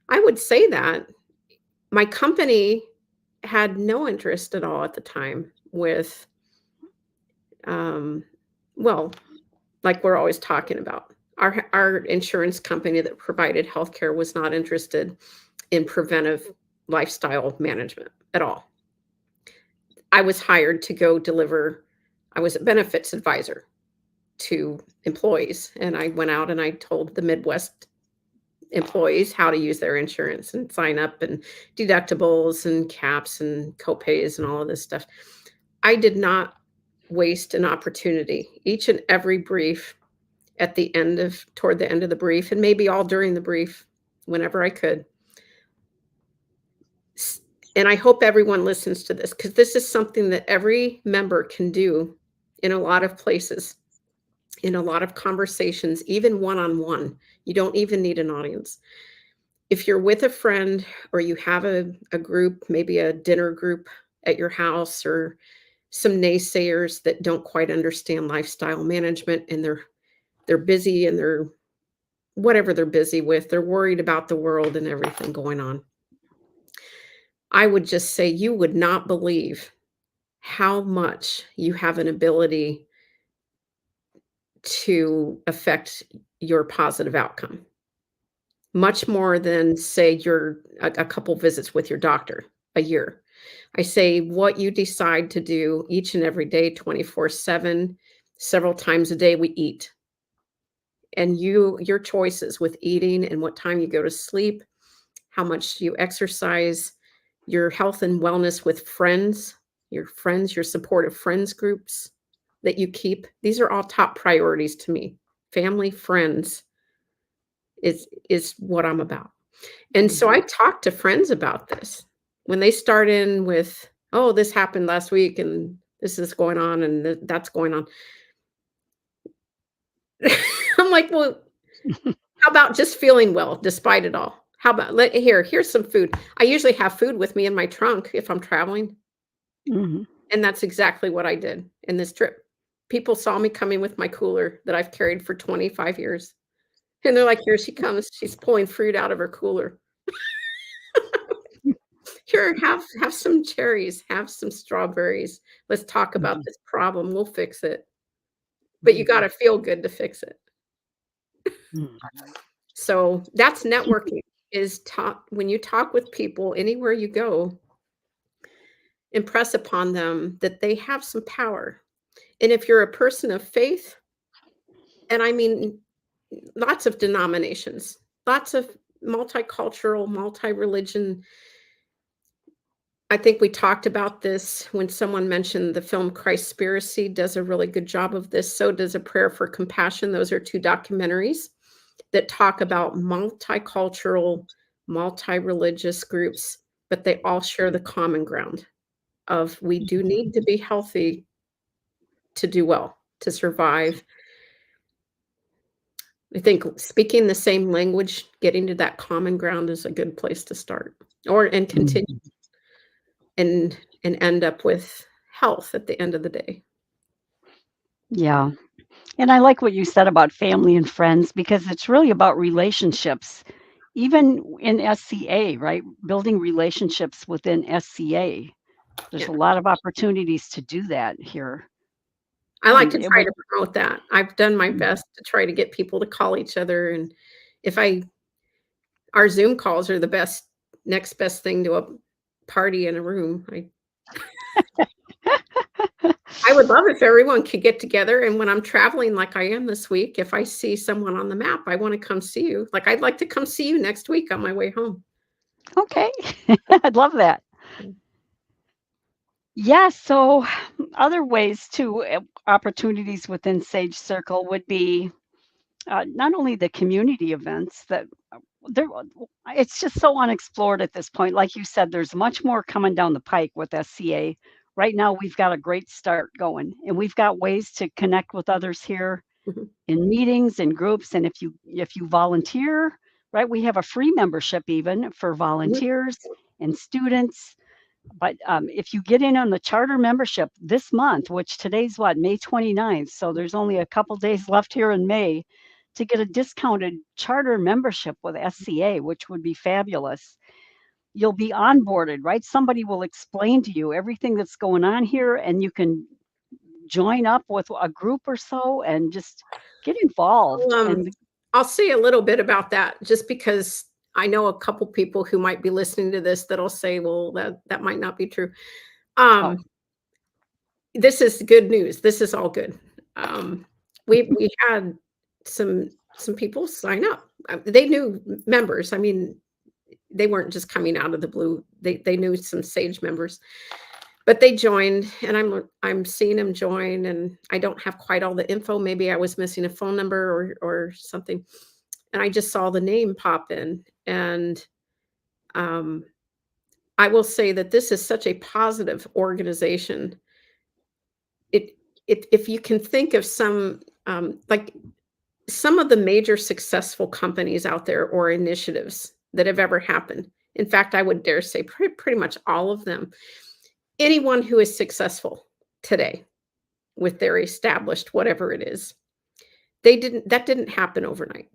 B: I would say that my company had no interest at all at the time with, um, well, like we're always talking about. Our insurance company that provided healthcare was not interested in preventive lifestyle management at all. I was hired to go deliver, I was a benefits advisor to employees, and I went out and I told the Midwest employees how to use their insurance and sign up and deductibles and caps and copays and all of this stuff. I did not waste an opportunity. Each and every brief toward the end of the brief, and maybe all during the brief, whenever I could, and I hope everyone listens to this because this is something that every member can do in a lot of places, in a lot of conversations, even one on one. You don't even need an audience. If you're with a friend or you have a group, maybe a dinner group at your house, or some naysayers that don't quite understand lifestyle management, and they're busy and they're whatever they're busy with, they're worried about the world and everything going on. I would just say you would not believe how much you have an ability to affect your positive outcome, much more than, say, your a couple visits with your doctor a year. I say what you decide to do each and every day, 24/7, several times a day we eat. And your choices with eating and what time you go to sleep, how much you exercise, your health and wellness with friends, your supportive friends groups that you keep. These are all top priorities to me. Family, friends is what I'm about. And so
A: Mhm.
B: I talk to friends about this. When they start in with, "Oh, this happened last week and this is going on and that's going on." I'm like, "Well, how about just feeling well despite it all? How about here's some food." I usually have food with me in my trunk if I'm traveling,
A: Mhm.
B: and that's exactly what I did in this trip. People saw me coming with my cooler that I've carried for 25 years, and they're like, "Here she comes. She's pulling fruit out of her cooler. Here, have some cherries, have some strawberries. Let's talk about
A: Mhm.
B: this problem. We'll fix it." But you
A: Mhm.
B: gotta feel good to fix it.
A: Mhm.
B: So, that's networking, is talk when you talk with people anywhere you go, impress upon them that they have some power. And if you're a person of faith, and I mean lots of denominations, lots of multicultural, multi-religion. I think we talked about this when someone mentioned the film Christspiracy does a really good job of this. So does A Prayer for Compassion. Those are two documentaries that talk about multicultural, multi-religious groups, but they all share the common ground of we do need to be healthy to do well, to survive. I think speaking the same language, getting to that common ground is a good place to start, or and continue
A: Mhm.
B: and end up with health at the end of the day.
A: Yeah. And I like what you said about family and friends because it's really about relationships, even in SCA, right? Building relationships within SCA. There's
B: Yeah.
A: a lot of opportunities to do that here.
B: I like
A: And
B: to
A: it
B: try
A: would,
B: to promote that. I've done my
A: mm,
B: best to try to get people to call each other, and if I our Zoom calls are the next best thing to a party in a room. I would love if everyone could get together, and when I'm traveling like I am this week, if I see someone on the map, I wanna come see you. Like, I'd like to come see you next week on my way home.
A: okay. I'd love that.
B: Mm,
A: Yeah, so other ways too, opportunities within Sage Circle would be not only the community events that there, it's just so unexplored at this point. Like you said, there's much more coming down the pike with SCA. Right now, we've got a great start going, and we've got ways to connect with others here
B: mhm,
A: in meetings and groups. And if you volunteer right? We have a free membership even for
B: Mhm.
A: volunteers and students. But if you get in on the charter membership this month, which today's what, May 29th, so there's only a couple days left here in May to get a discounted charter membership with SCA, which would be fabulous. You'll be onboarded, right? Somebody will explain to you everything that's going on here, and you can join up with a group or so and just get involved.
B: Um,
A: And
B: I'll say a little bit about that just because I know a couple people who might be listening to this that'll say, well, that might not be true.
A: oh,
B: Um, this is good news. This is all good. Um, we had some people sign up. They knew members. I mean, they weren't just coming out of the blue. They knew some Sage members, but they joined, and I'm seeing them join, and I don't have quite all the info. Maybe I was missing a phone number or something, and I just saw the name pop in, and um, I will say that this is such a positive organization. It if you can think of some like some of the major successful companies out there or initiatives that have ever happened. In fact, I would dare say pretty much all of them. Anyone who is successful today with their established whatever it is, that didn't happen overnight.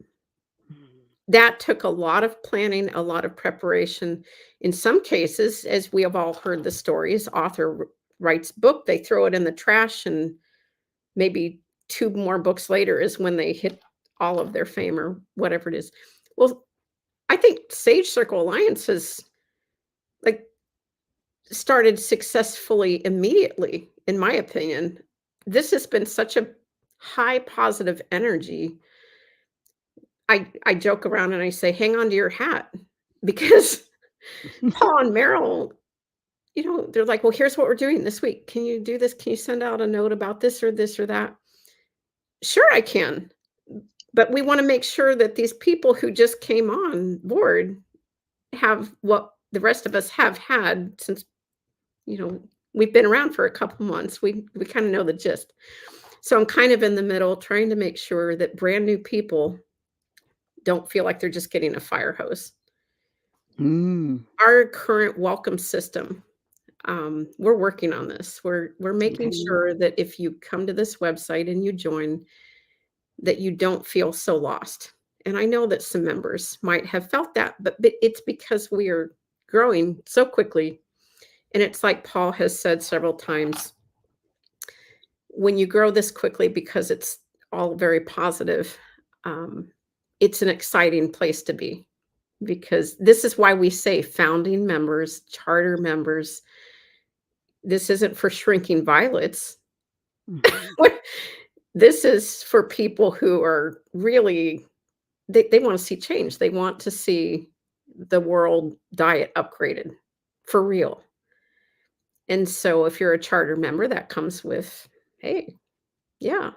B: That took a lot of planning, a lot of preparation. In some cases, as we have all heard the stories, author writes book, they throw it in the trash, and maybe two more books later is when they hit all of their fame or whatever it is. Well, I think Sage Circle Alliance has like started successfully immediately, in my opinion. This has been such a high positive energy. I joke around and I say, hang on to your hat because Paul and Meryl, they're like, well, here's what we're doing this week. Can you do this? Can you send out a note about this or that? Sure, I can. But we want to make sure that these people who just came on board have what the rest of us have had since, you know, we've been around for a couple months. We kind of know the gist. So I'm kind of in the middle trying to make sure that brand new people don't feel like they're just getting a fire hose.
A: mm,
B: Our current welcome system, we're working on this. We're making
A: okay.
B: sure that if you come to this website and you join, that you don't feel so lost. And I know that some members might have felt that, but it's because we are growing so quickly. And it's like Paul has said several times, when you grow this quickly, because it's all very positive, um, it's an exciting place to be. Because this is why we say founding members, charter members. This isn't for shrinking violets.
A: Mhm.
B: This is for people who are really they want to see change. They want to see the world diet upgraded for real. And so if you're a charter member, that comes with, hey, yeah.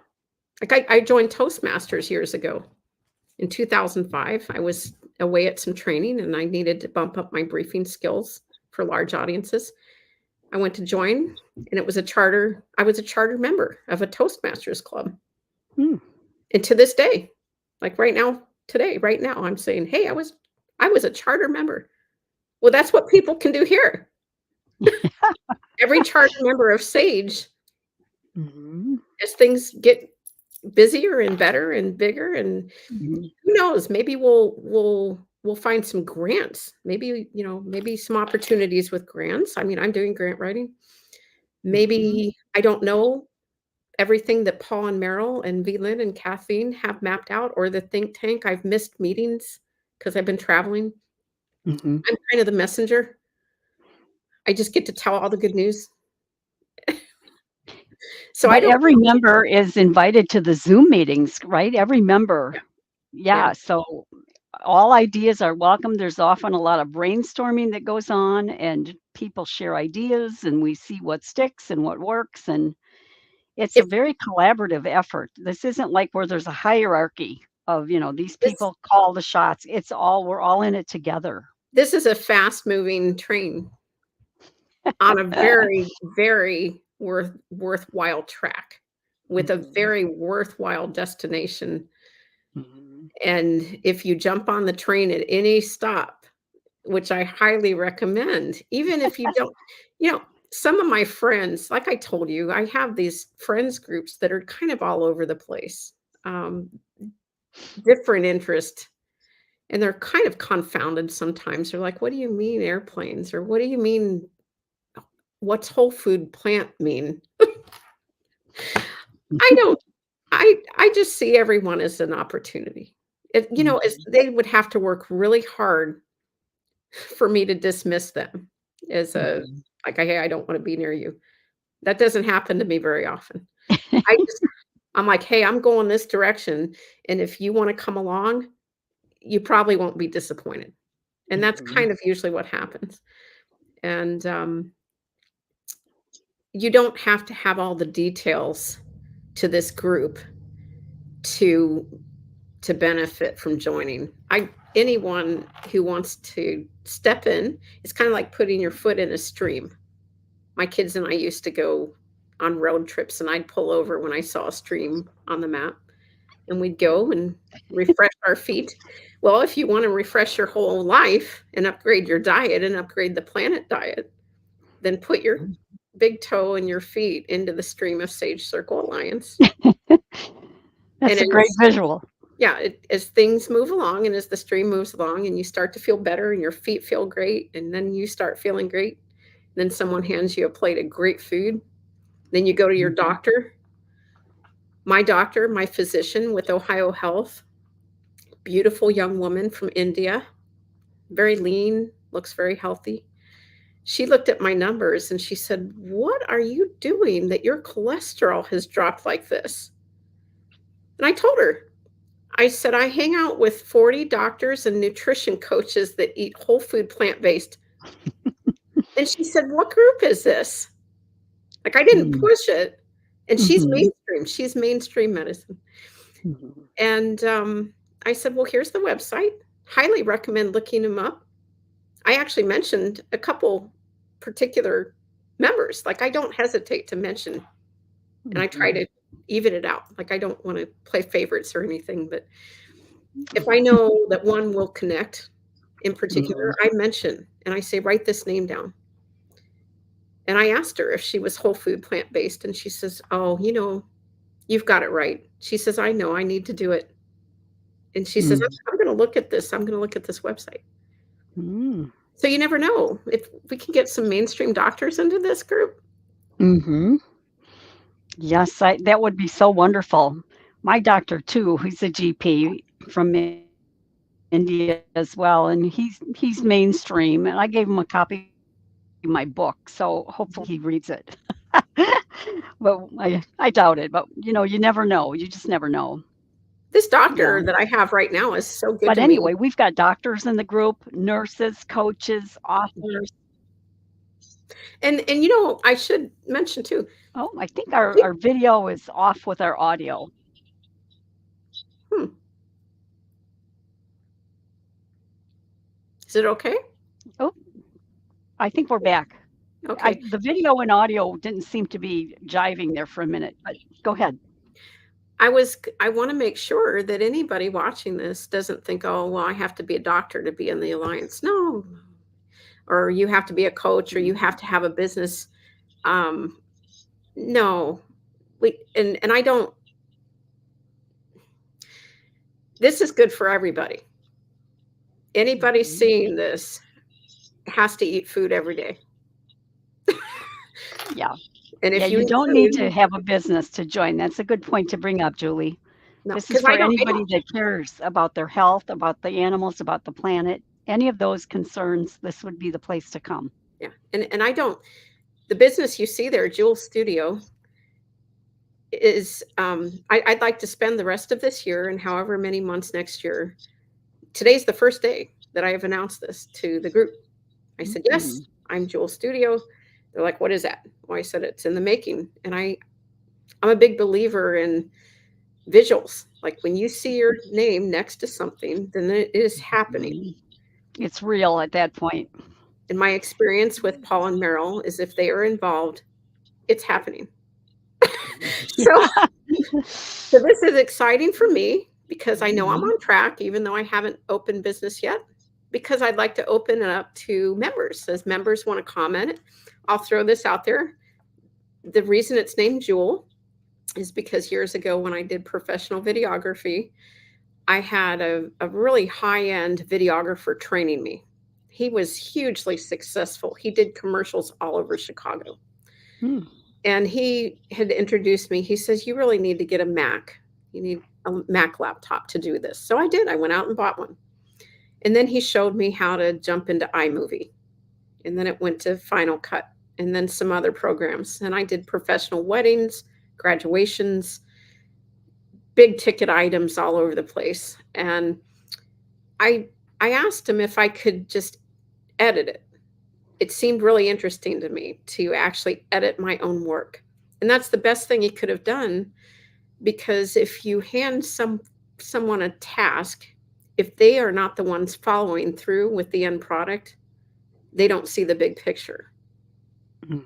B: Like I joined Toastmasters years ago. In 2005, I was away at some training and I needed to bump up my briefing skills for large audiences. I went to join and it was I was a charter member of a Toastmasters club.
A: Mm.
B: And to this day, like right now, today, right now, I'm saying, hey, I was a charter member. Well, that's what people can do here. Every charter member of Sage,
A: Mhm.
B: as things get busier and better and bigger, and
A: Mhm.
B: who knows, maybe we'll find some grants. Maybe, maybe some opportunities with grants. I mean, I'm doing grant writing.
A: Mhm.
B: Maybe I don't know everything that Paul and Meryl and Lynn and Kathleen have mapped out, or the think tank. I've missed meetings because I've been traveling.
A: Mhm.
B: I'm kind of the messenger. I just get to tell all the good news. So I
A: But
B: don't
A: every member is invited to the Zoom meetings, right? Every
B: yeah,
A: member.
B: yeah.
A: Yeah, so all ideas are welcome. There's often a lot of brainstorming that goes on, and people share ideas, and we see what sticks and what works, and it's a
B: If
A: very collaborative effort. This isn't like where there's a hierarchy of, these
B: this
A: people call the shots. We're all in it together.
B: this is a fast moving train on a very, very worthwhile track with a
A: Mhm.
B: very worthwhile destination.
A: Mhm.
B: And if you jump on the train at any stop, which I highly recommend, even if you don't, you know, some of my friends, like I told you, I have these friends groups that are kind of all over the place, um, different interest, and they're kind of confounded sometimes. They're like, "What do you mean airplanes?" Or "What do you mean? What's whole food plant mean?" I don't. I just see everyone as an opportunity. As
A: Mhm,
B: they would have to work really hard for me to dismiss them as a
A: mhm.
B: like, "Hey, I don't wanna be near you." That doesn't happen to me very often. I just I'm like, "Hey, I'm going this direction, and if you wanna come along, you probably won't be disappointed." And that's
A: Mhm,
B: kind of usually what happens. And, you don't have to have all the details to this group to benefit from joining. I Anyone who wants to step in, it's kinda like putting your foot in a stream. My kids and I used to go on road trips, and I'd pull over when I saw a stream on the map, and we'd go and refresh our feet. Well, if you wanna refresh your whole life and upgrade your diet and upgrade the planet diet, then put your
A: mhm.
B: big toe and your feet into the stream of Sage Circle Alliance. And
A: That's a great
B: as
A: visual.
B: yeah, as things move along and as the stream moves along and you start to feel better and your feet feel great, and then you start feeling great, then someone hands you a plate of great food. Then you go to your
A: Mhm,
B: doctor, my physician with Ohio Health, beautiful young woman from India, very lean, looks very healthy. She looked at my numbers and she said, "What are you doing that your cholesterol has dropped like this?" And I told her, I said, "I hang out with 40 doctors and nutrition coaches that eat whole food plant based." And she said, "What group is this?" Like, I didn't
A: mm,
B: push it. And
A: mhm,
B: she's mainstream medicine.
A: mhm,
B: And I said, "Well, here's the website. Highly recommend looking them up." I actually mentioned a couple particular members. Like, I don't hesitate to mention, and I try
A: mhm,
B: to even it out. Like, I don't want to play favorites or anything, but if I know that one will connect in particular,
A: mhm,
B: I mention and I say, "Write this name down." And I asked her if she was whole food plant based, and she says, "Oh, you've got it right." She says, "I know I need to do it." And she says,
A: mm,
B: I'm going to look at this. I'm going to look at this website.
A: mm,
B: So you never know if we can get some mainstream doctors into this group.
A: mhm. Yes, that would be so wonderful. My doctor too, he's a GP from India as well, and he's mainstream, and I gave him a copy of my book, so hopefully he reads it. But I doubt it, but, you never know, you just never know.
B: This
A: Yeah.
B: doctor that I have right now is so good
A: But
B: to me.
A: anyway, we've got doctors in the group, nurses, coaches, authors.
B: And I should mention too.
A: Oh, I think our
B: pe-
A: our video is off with our audio.
B: Hmm, is it okay?
A: Oh, I think we're back. I
B: Okay.
A: the video and audio didn't seem to be jiving there for a minute, but go ahead.
B: I want to make sure that anybody watching this doesn't think, "Oh, well, I have to be a doctor to be in the alliance." No, or you have to be a coach or you have to have a business. Um, no, and I don't. This is good for everybody. Anybody
A: Mhm.
B: seeing this has to eat food every day.
A: Yeah.
B: And
A: Yeah,
B: if you
A: you
B: eat
A: don't need to
B: food,
A: have a business to join. That's a good point to bring up, Julie.
B: no,
A: This is
B: because
A: for
B: I don't,
A: anybody that cares about their health, about the animals, about the planet, any of those concerns, this would be the place to come.
B: yeah, and I don't. The business you see there, Jewel Studio, is I'd like to spend the rest of this year and however many months next year. Today's the first day that I have announced this to the group. I said, "Yes,
A: Mhm.
B: I'm Jewel Studio." They're like, "What is that?" Well, I said, "It's in the making." And I'm a big believer in visuals. Like when you see your name next to something, then it is happening.
A: Mhm. It's real at that point.
B: And my experience with Paul and Meryl is if they are involved, it's happening. So,
A: Yeah.
B: so this is exciting for me because I know I'm
A: Mhm.
B: on track, even though I haven't opened business yet, because I'd like to open it up to members. As members want to comment, I'll throw this out there. The reason it's named Jewel is because years ago when I did professional videography, I had a really high-end videographer training me. He was hugely successful. He did commercials all over Chicago.
A: Mm.
B: And he had introduced me. He says, "You really need to get a Mac. You need a Mac laptop to do this." So I did. I went out and bought one. And then he showed me how to jump into iMovie. And then it went to Final Cut and then some other programs. And I did professional weddings, graduations, big ticket items all over the place. And I I asked him if I could just edit it. It seemed really interesting to me to actually edit my own work. And that's the best thing he could have done, because if you hand someone a task, if they are not the ones following through with the end product, they don't see the big picture.
A: Mhm.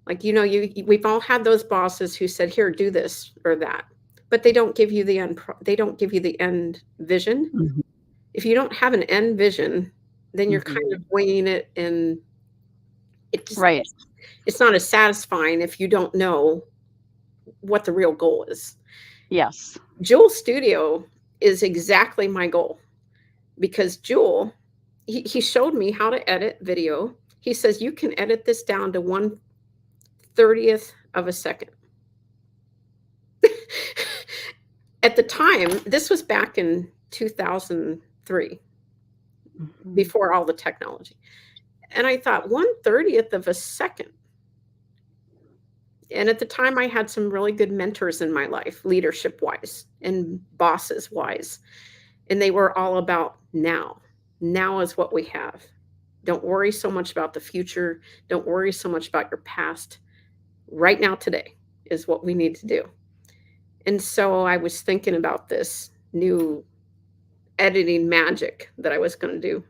B: Like, we've all had those bosses who said, "Here, do this or that," but they don't give you the they don't give you the end vision.
A: Mhm.
B: If you don't have an end vision, then you're kind
A: Mhm.
B: of winging it, and it just
A: Right.
B: it's not as satisfying if you don't know what the real goal is.
A: Yes.
B: Jewel Studio is exactly my goal, because Jewel, he showed me how to edit video. He says you can edit this down to 1/30th of a second. At the time, this was back in 2003,
A: Mhm.
B: before all the technology. And I thought, 1/30th of a second. And at the time, I had some really good mentors in my life, leadership wise and bosses wise. And they were all about now. Now is what we have. Don't worry so much about the future. Don't worry so much about your past. Right now, today is what we need to do. And so I was thinking about this new editing magic that I was going to do.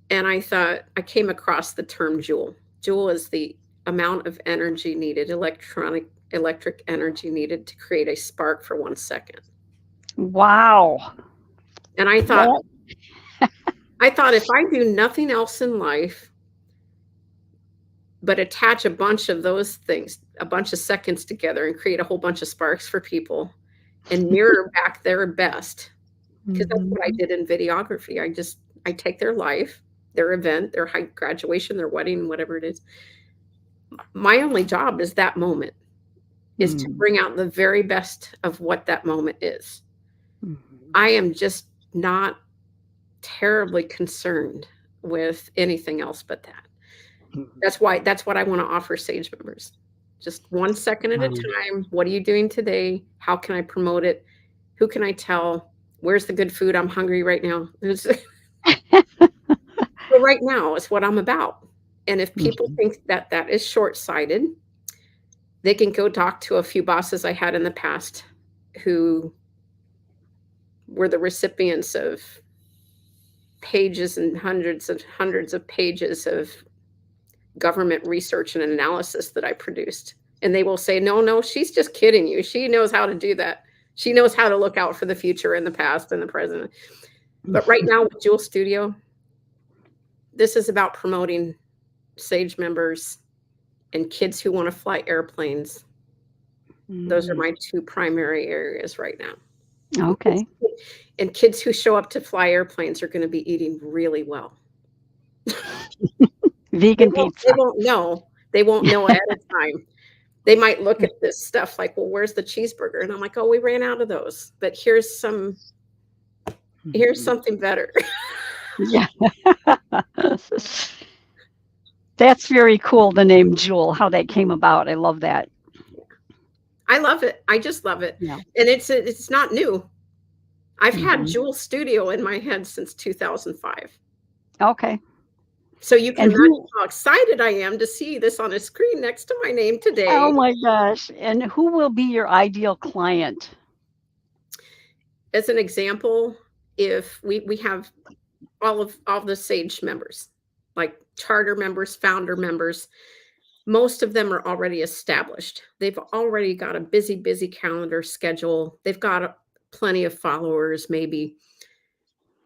B: And I thought, I came across the term joule. Joule is the amount of energy needed, electric energy needed to create a spark for 1 second.
A: Wow.
B: And
A: That
B: I thought if I do nothing else in life but attach a bunch of those things, a bunch of seconds together, and create a whole bunch of sparks for people and mirror back their best, because that's what I
A: Mhm.
B: did in videography. I take their life, their event, their high graduation, their wedding, whatever it is. My only job is that moment, is to
A: Mm.
B: bring out the very best of what that moment is.
A: Mhm.
B: I am just not terribly concerned with anything else but that.
A: Mhm.
B: That's what I wanna offer Sage members. Just 1 second at a
A: Um,
B: time. What are you doing today? How can I promote it? Who can I tell? Where's the good food? I'm hungry right now. So right now is what I'm about. And if people
A: mhm.
B: think that that is short-sighted, they can go talk to a few bosses I had in the past who were the recipients of pages and hundreds of pages of government research and analysis that I produced. And they will say, "No, no, she's just kidding you. She knows how to do that. She knows how to look out for the future and the past and the present." But right now with Jewel Studio, this is about promoting Sage members and kids who want to fly airplanes. Those are
A: Mm.
B: my two primary areas right now. And kids,
A: Okay.
B: and kids who show up to fly airplanes are going to be eating really well.
A: Vegan
B: They
A: pizza.
B: won't know. They won't know ahead of time. They might look at this stuff like, "Well, where's the cheeseburger?" And I'm like, "Oh, we ran out of those. But here's
A: Mhm.
B: something better."
A: Yeah. That's very cool, the name Jewel, how that came about. I love that.
B: I love it. I just love it.
A: Yeah.
B: And it's not new. I've had
A: Mhm.
B: Jewel Studio in my head since 2005.
A: Okay.
B: So you can
A: And
B: imagine
A: who
B: how excited I am to see this on a screen next to my name
A: oh
B: today.
A: my gosh, and who will be your ideal client?
B: As an example, if we have all the Sage members, like charter members, founder members, most of them are already established. They've already got a busy calendar schedule. They've got plenty of followers, maybe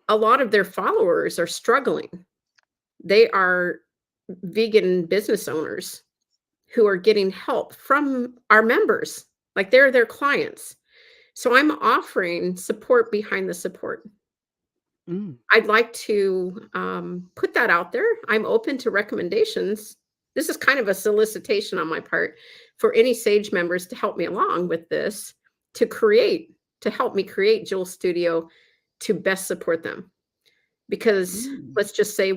B: a lot of their followers are struggling. They are vegan business owners who are getting help from our members, like they're their clients. So I'm offering support behind the support.
A: Mm.
B: I'd like to put that out there. I'm open to recommendations. This is kind of a solicitation on my part for any Sage members to help me along with this, to help me create Jewel Studio to best support them. Because
A: Mm.
B: let's just say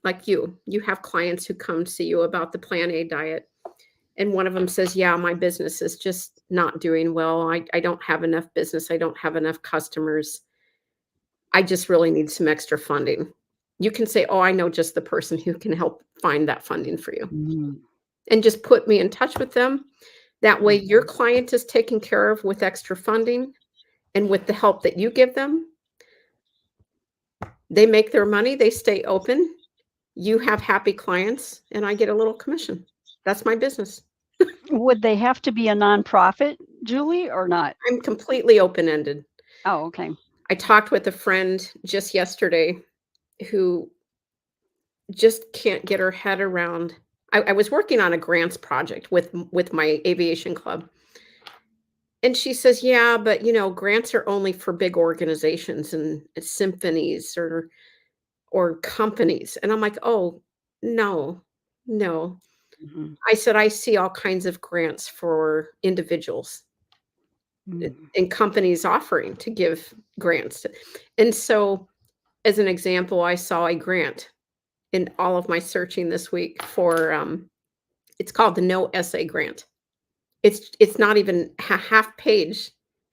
B: like you have clients who come see you about the Plan A diet. And one of them says, yeah, my business is just not doing well. I don't have enough business. I don't have enough customers. I just really need some extra funding. You can say, oh, I know just the person who can help find that funding for you.
A: Mm.
B: And just put me in touch with them. That way,
A: Mm.
B: your client is taken care of with extra funding and with the help that you give them. They make their money, they stay open. You have happy clients, and I get a little commission. That's my business.
A: Would they have to be a nonprofit, Julie, or not?
B: I'm completely open ended.
A: Oh, okay.
B: I talked with a friend just yesterday who just can't get her head around. I was working on a grants project with my aviation club. And she says, yeah, but grants are only for big organizations and symphonies or companies. And I'm like, oh, no, no.
A: Mhm.
B: I said, I see all kinds of grants for individuals
A: Mm.
B: and companies offering to give grants. And so, as an example, I saw a grant in all of my searching this week for it's called the No Essay Grant. It's not even a half page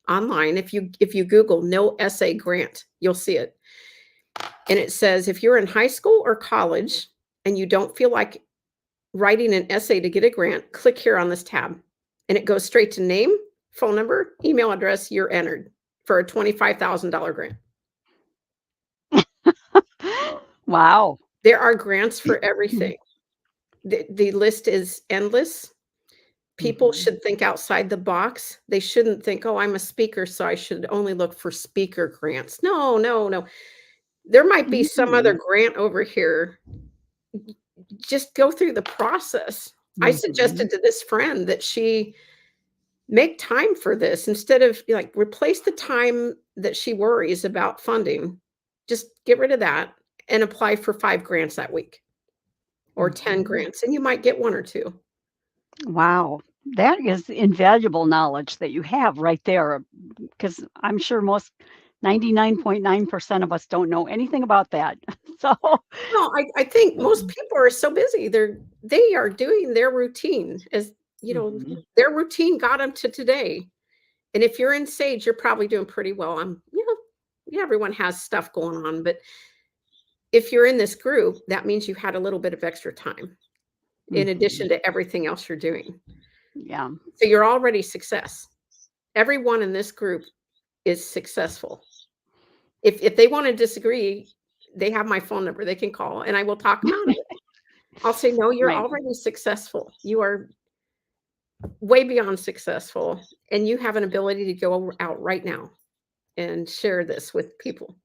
B: online. If you Google No Essay Grant, you'll see it. And it says if you're in high school or college and you don't feel like writing an essay to get a grant, click here on this tab. And it goes straight to name, phone number, email address, you're entered for a $25,000 grant.
A: Wow.
B: There are grants for everything. The list is endless. People
A: Mhm.
B: should think outside the box. They shouldn't think, "Oh, I'm a speaker, so I should only look for speaker grants." No, no, no. There might be some other
A: Mm.
B: grant over here. Just go through the process. I
A: Mhm.
B: suggested to this friend that she make time for this instead of like replace the time that she worries about funding. Just get rid of that and apply for 5 grants that week or 10
A: Mhm.
B: grants, and you might get 1 or 2.
A: Wow. That is invaluable knowledge that you have right there, because I'm sure most 99.9% of us don't know anything about that. So,
B: No, I think most people are so busy. They are doing their routine as
A: mhm.
B: their routine got them to today. And if you're in Sage, you're probably doing pretty well. Yeah, everyone has stuff going on, but if you're in this group, that means you had a little bit of extra time in
A: Mhm.
B: addition to everything else you're doing.
A: Yeah.
B: So you're already success. Everyone in this group is successful. If they want to disagree, they have my phone number. They can call and I will talk them out of it. I'll say, no, you're
A: Right.
B: already successful. You are way beyond successful, and you have an ability to go out right now and share this with people.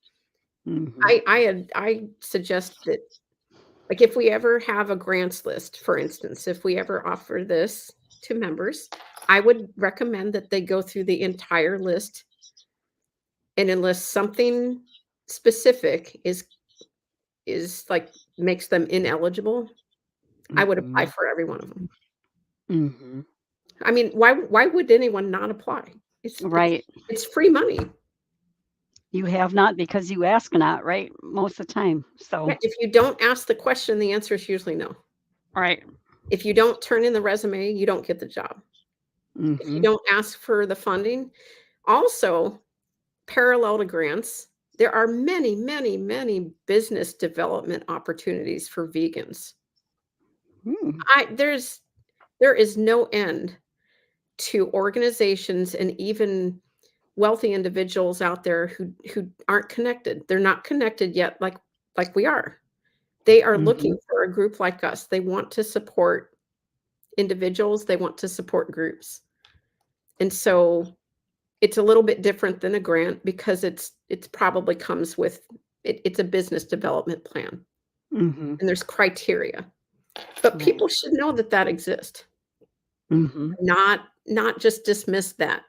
A: Mhm.
B: I suggest that, like, if we ever have a grants list, for instance, if we ever offer this to members, I would recommend that they go through the entire list, and unless something specific is like makes them ineligible, I would apply
A: Mhm.
B: for every one of them.
A: Mhm.
B: I mean, why would anyone not apply? It's it's
A: Right.
B: it's free money.
A: You have not because you ask not, right? Most of the time.
B: Yeah,
A: So,
B: if you don't ask the question, the answer is usually no.
A: right.
B: If you don't turn in the resume, you don't get the job. If you
A: Mhm.
B: don't ask for the funding, also parallel to grants, there are many, many, many business development opportunities for vegans.
A: Mm.
B: I there is no end to organizations and even wealthy individuals out there who aren't connected. They're not connected yet like we are. They are looking
A: Mhm.
B: for a group like us. They want to support individuals, they want to support groups. And so It's a little bit different than a grant because it's probably comes with it's a business development plan,
A: Mhm.
B: and there's criteria. But
A: Right.
B: people should know that that exists,
A: Mhm.
B: not just dismiss that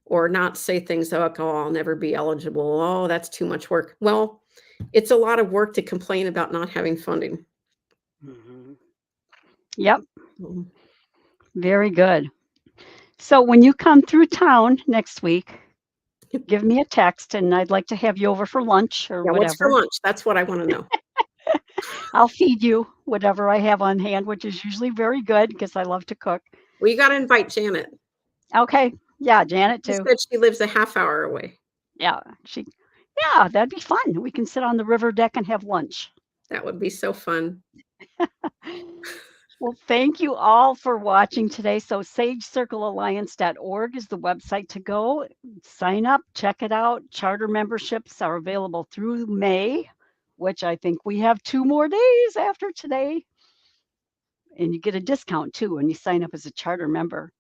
B: or not say things like, "Oh, I'll never be eligible. Oh, that's too much work." Well, it's a lot of work to complain about not having funding.
A: Mhm. Yep,
B: Mhm.
A: very good. So when you come through town next week, give me a text and I'd like to have you over for lunch or
B: Yeah, what's for
A: whatever.
B: lunch? That's what I wanna know.
A: I'll feed you whatever I have on hand, which is usually very good because I love to cook.
B: Well, you gotta invite Janet.
A: Okay. Yeah, Janet
B: She
A: too.
B: said she lives a half hour away.
A: Yeah, yeah, that'd be fun. We can sit on the river deck and have lunch.
B: That would be so fun.
A: Well, thank you all for watching today. So sagecirclealliance.org is the website to go. Sign up, check it out. Charter memberships are available through May, which I think we have 2 more days after today. And you get a discount too when you sign up as a charter member.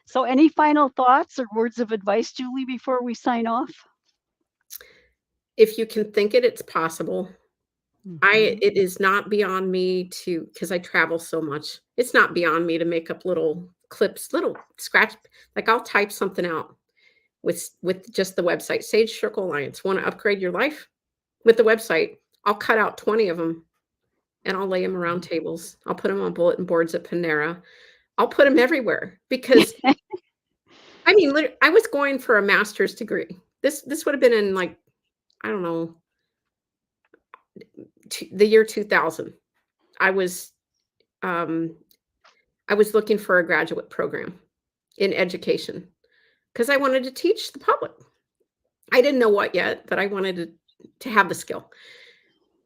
A: So any final thoughts or words of advice, Julie, before we sign off?
B: If you can think it, it's possible.
A: Mhm.
B: It is not beyond me to because I travel so much. It's not beyond me to make up little clips, little scratch like, I'll type something out with just the website, Sage Circle Alliance. Wanna upgrade your life? With the website, I'll cut out 20 of them and I'll lay them around tables. I'll put them on bulletin boards at Panera. I'll put them everywhere because, I mean, I was going for a master's degree. This would have been in, like, I don't know, the year 2000. I was, um I was looking for a graduate program in education because I wanted to teach the public. I didn't know what yet, but I wanted to have the skill.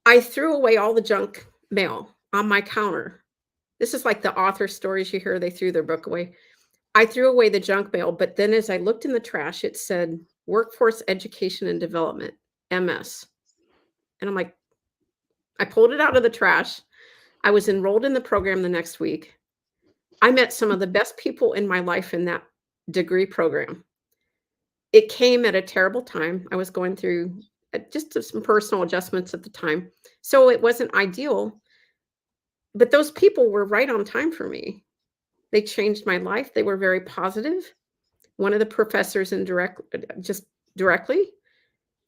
B: I threw away all the junk mail on my counter. This is like the author stories you hear, they threw their book away. I threw away the junk mail, but then as I looked in the trash, it said Workforce Education and Development, MS. And I'm like, I pulled it out of the trash. I was enrolled in the program the next week. I met some of the best people in my life in that degree program. It came at a terrible time. I was going through, just some personal adjustments at the time, so it wasn't ideal, but those people were right on time for me. They changed my life. They were very positive. One of the professors just directly,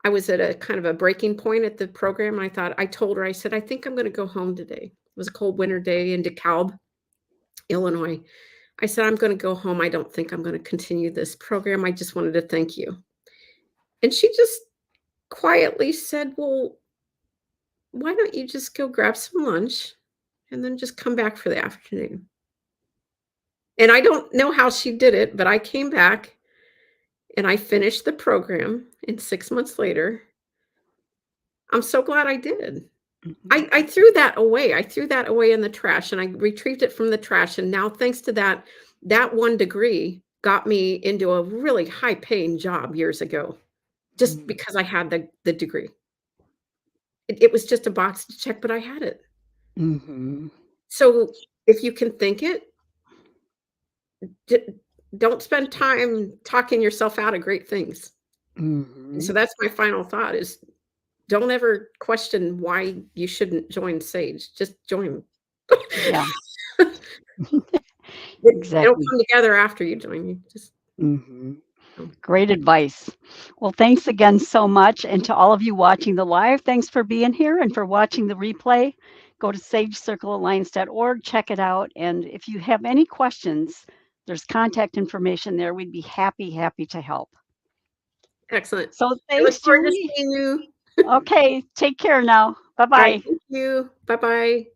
B: I was at a kind of a breaking point at the program. I told her, I said, "I think I'm gonna go home today." It was a cold winter day in DeKalb, Illinois. I said, "I'm gonna go home. I don't think I'm gonna continue this program. I just wanted to thank you." And she just quietly said, "Well, why don't you just go grab some lunch and then just come back for the afternoon?" And I don't know how she did it, but I came back and I finished the program, and 6 months later, I'm so glad I did.
A: Mhm.
B: I threw that away. I threw that away in the trash, and I retrieved it from the trash, and now thanks to that, that one degree got me into a really high-paying job years ago, just
A: Mhm.
B: because I had the degree. It was just a box to check, but I had it.
A: Mhm.
B: So, if you can think it, d don't spend time talking yourself out of great things. And so
A: Mhm.
B: that's my final thought is don't ever question why you shouldn't join Sage. Just join.
A: Yeah,
B: It'll
A: exactly.
B: come together after you join. You just
A: Mhm.
B: um,
A: Great advice. Well, thanks again so much. And to all of you watching the live, thanks for being here and for watching the replay. Go to sagecirclealliance.org, check it out. And if you have any questions, there's contact information there. We'd be happy to help.
B: excellent.
A: So
B: I look
A: thanks,
B: forward to
A: Julie.
B: seeing you.
A: Okay, take care now. Bye
B: All right.
A: bye.
B: Thank you. Bye bye.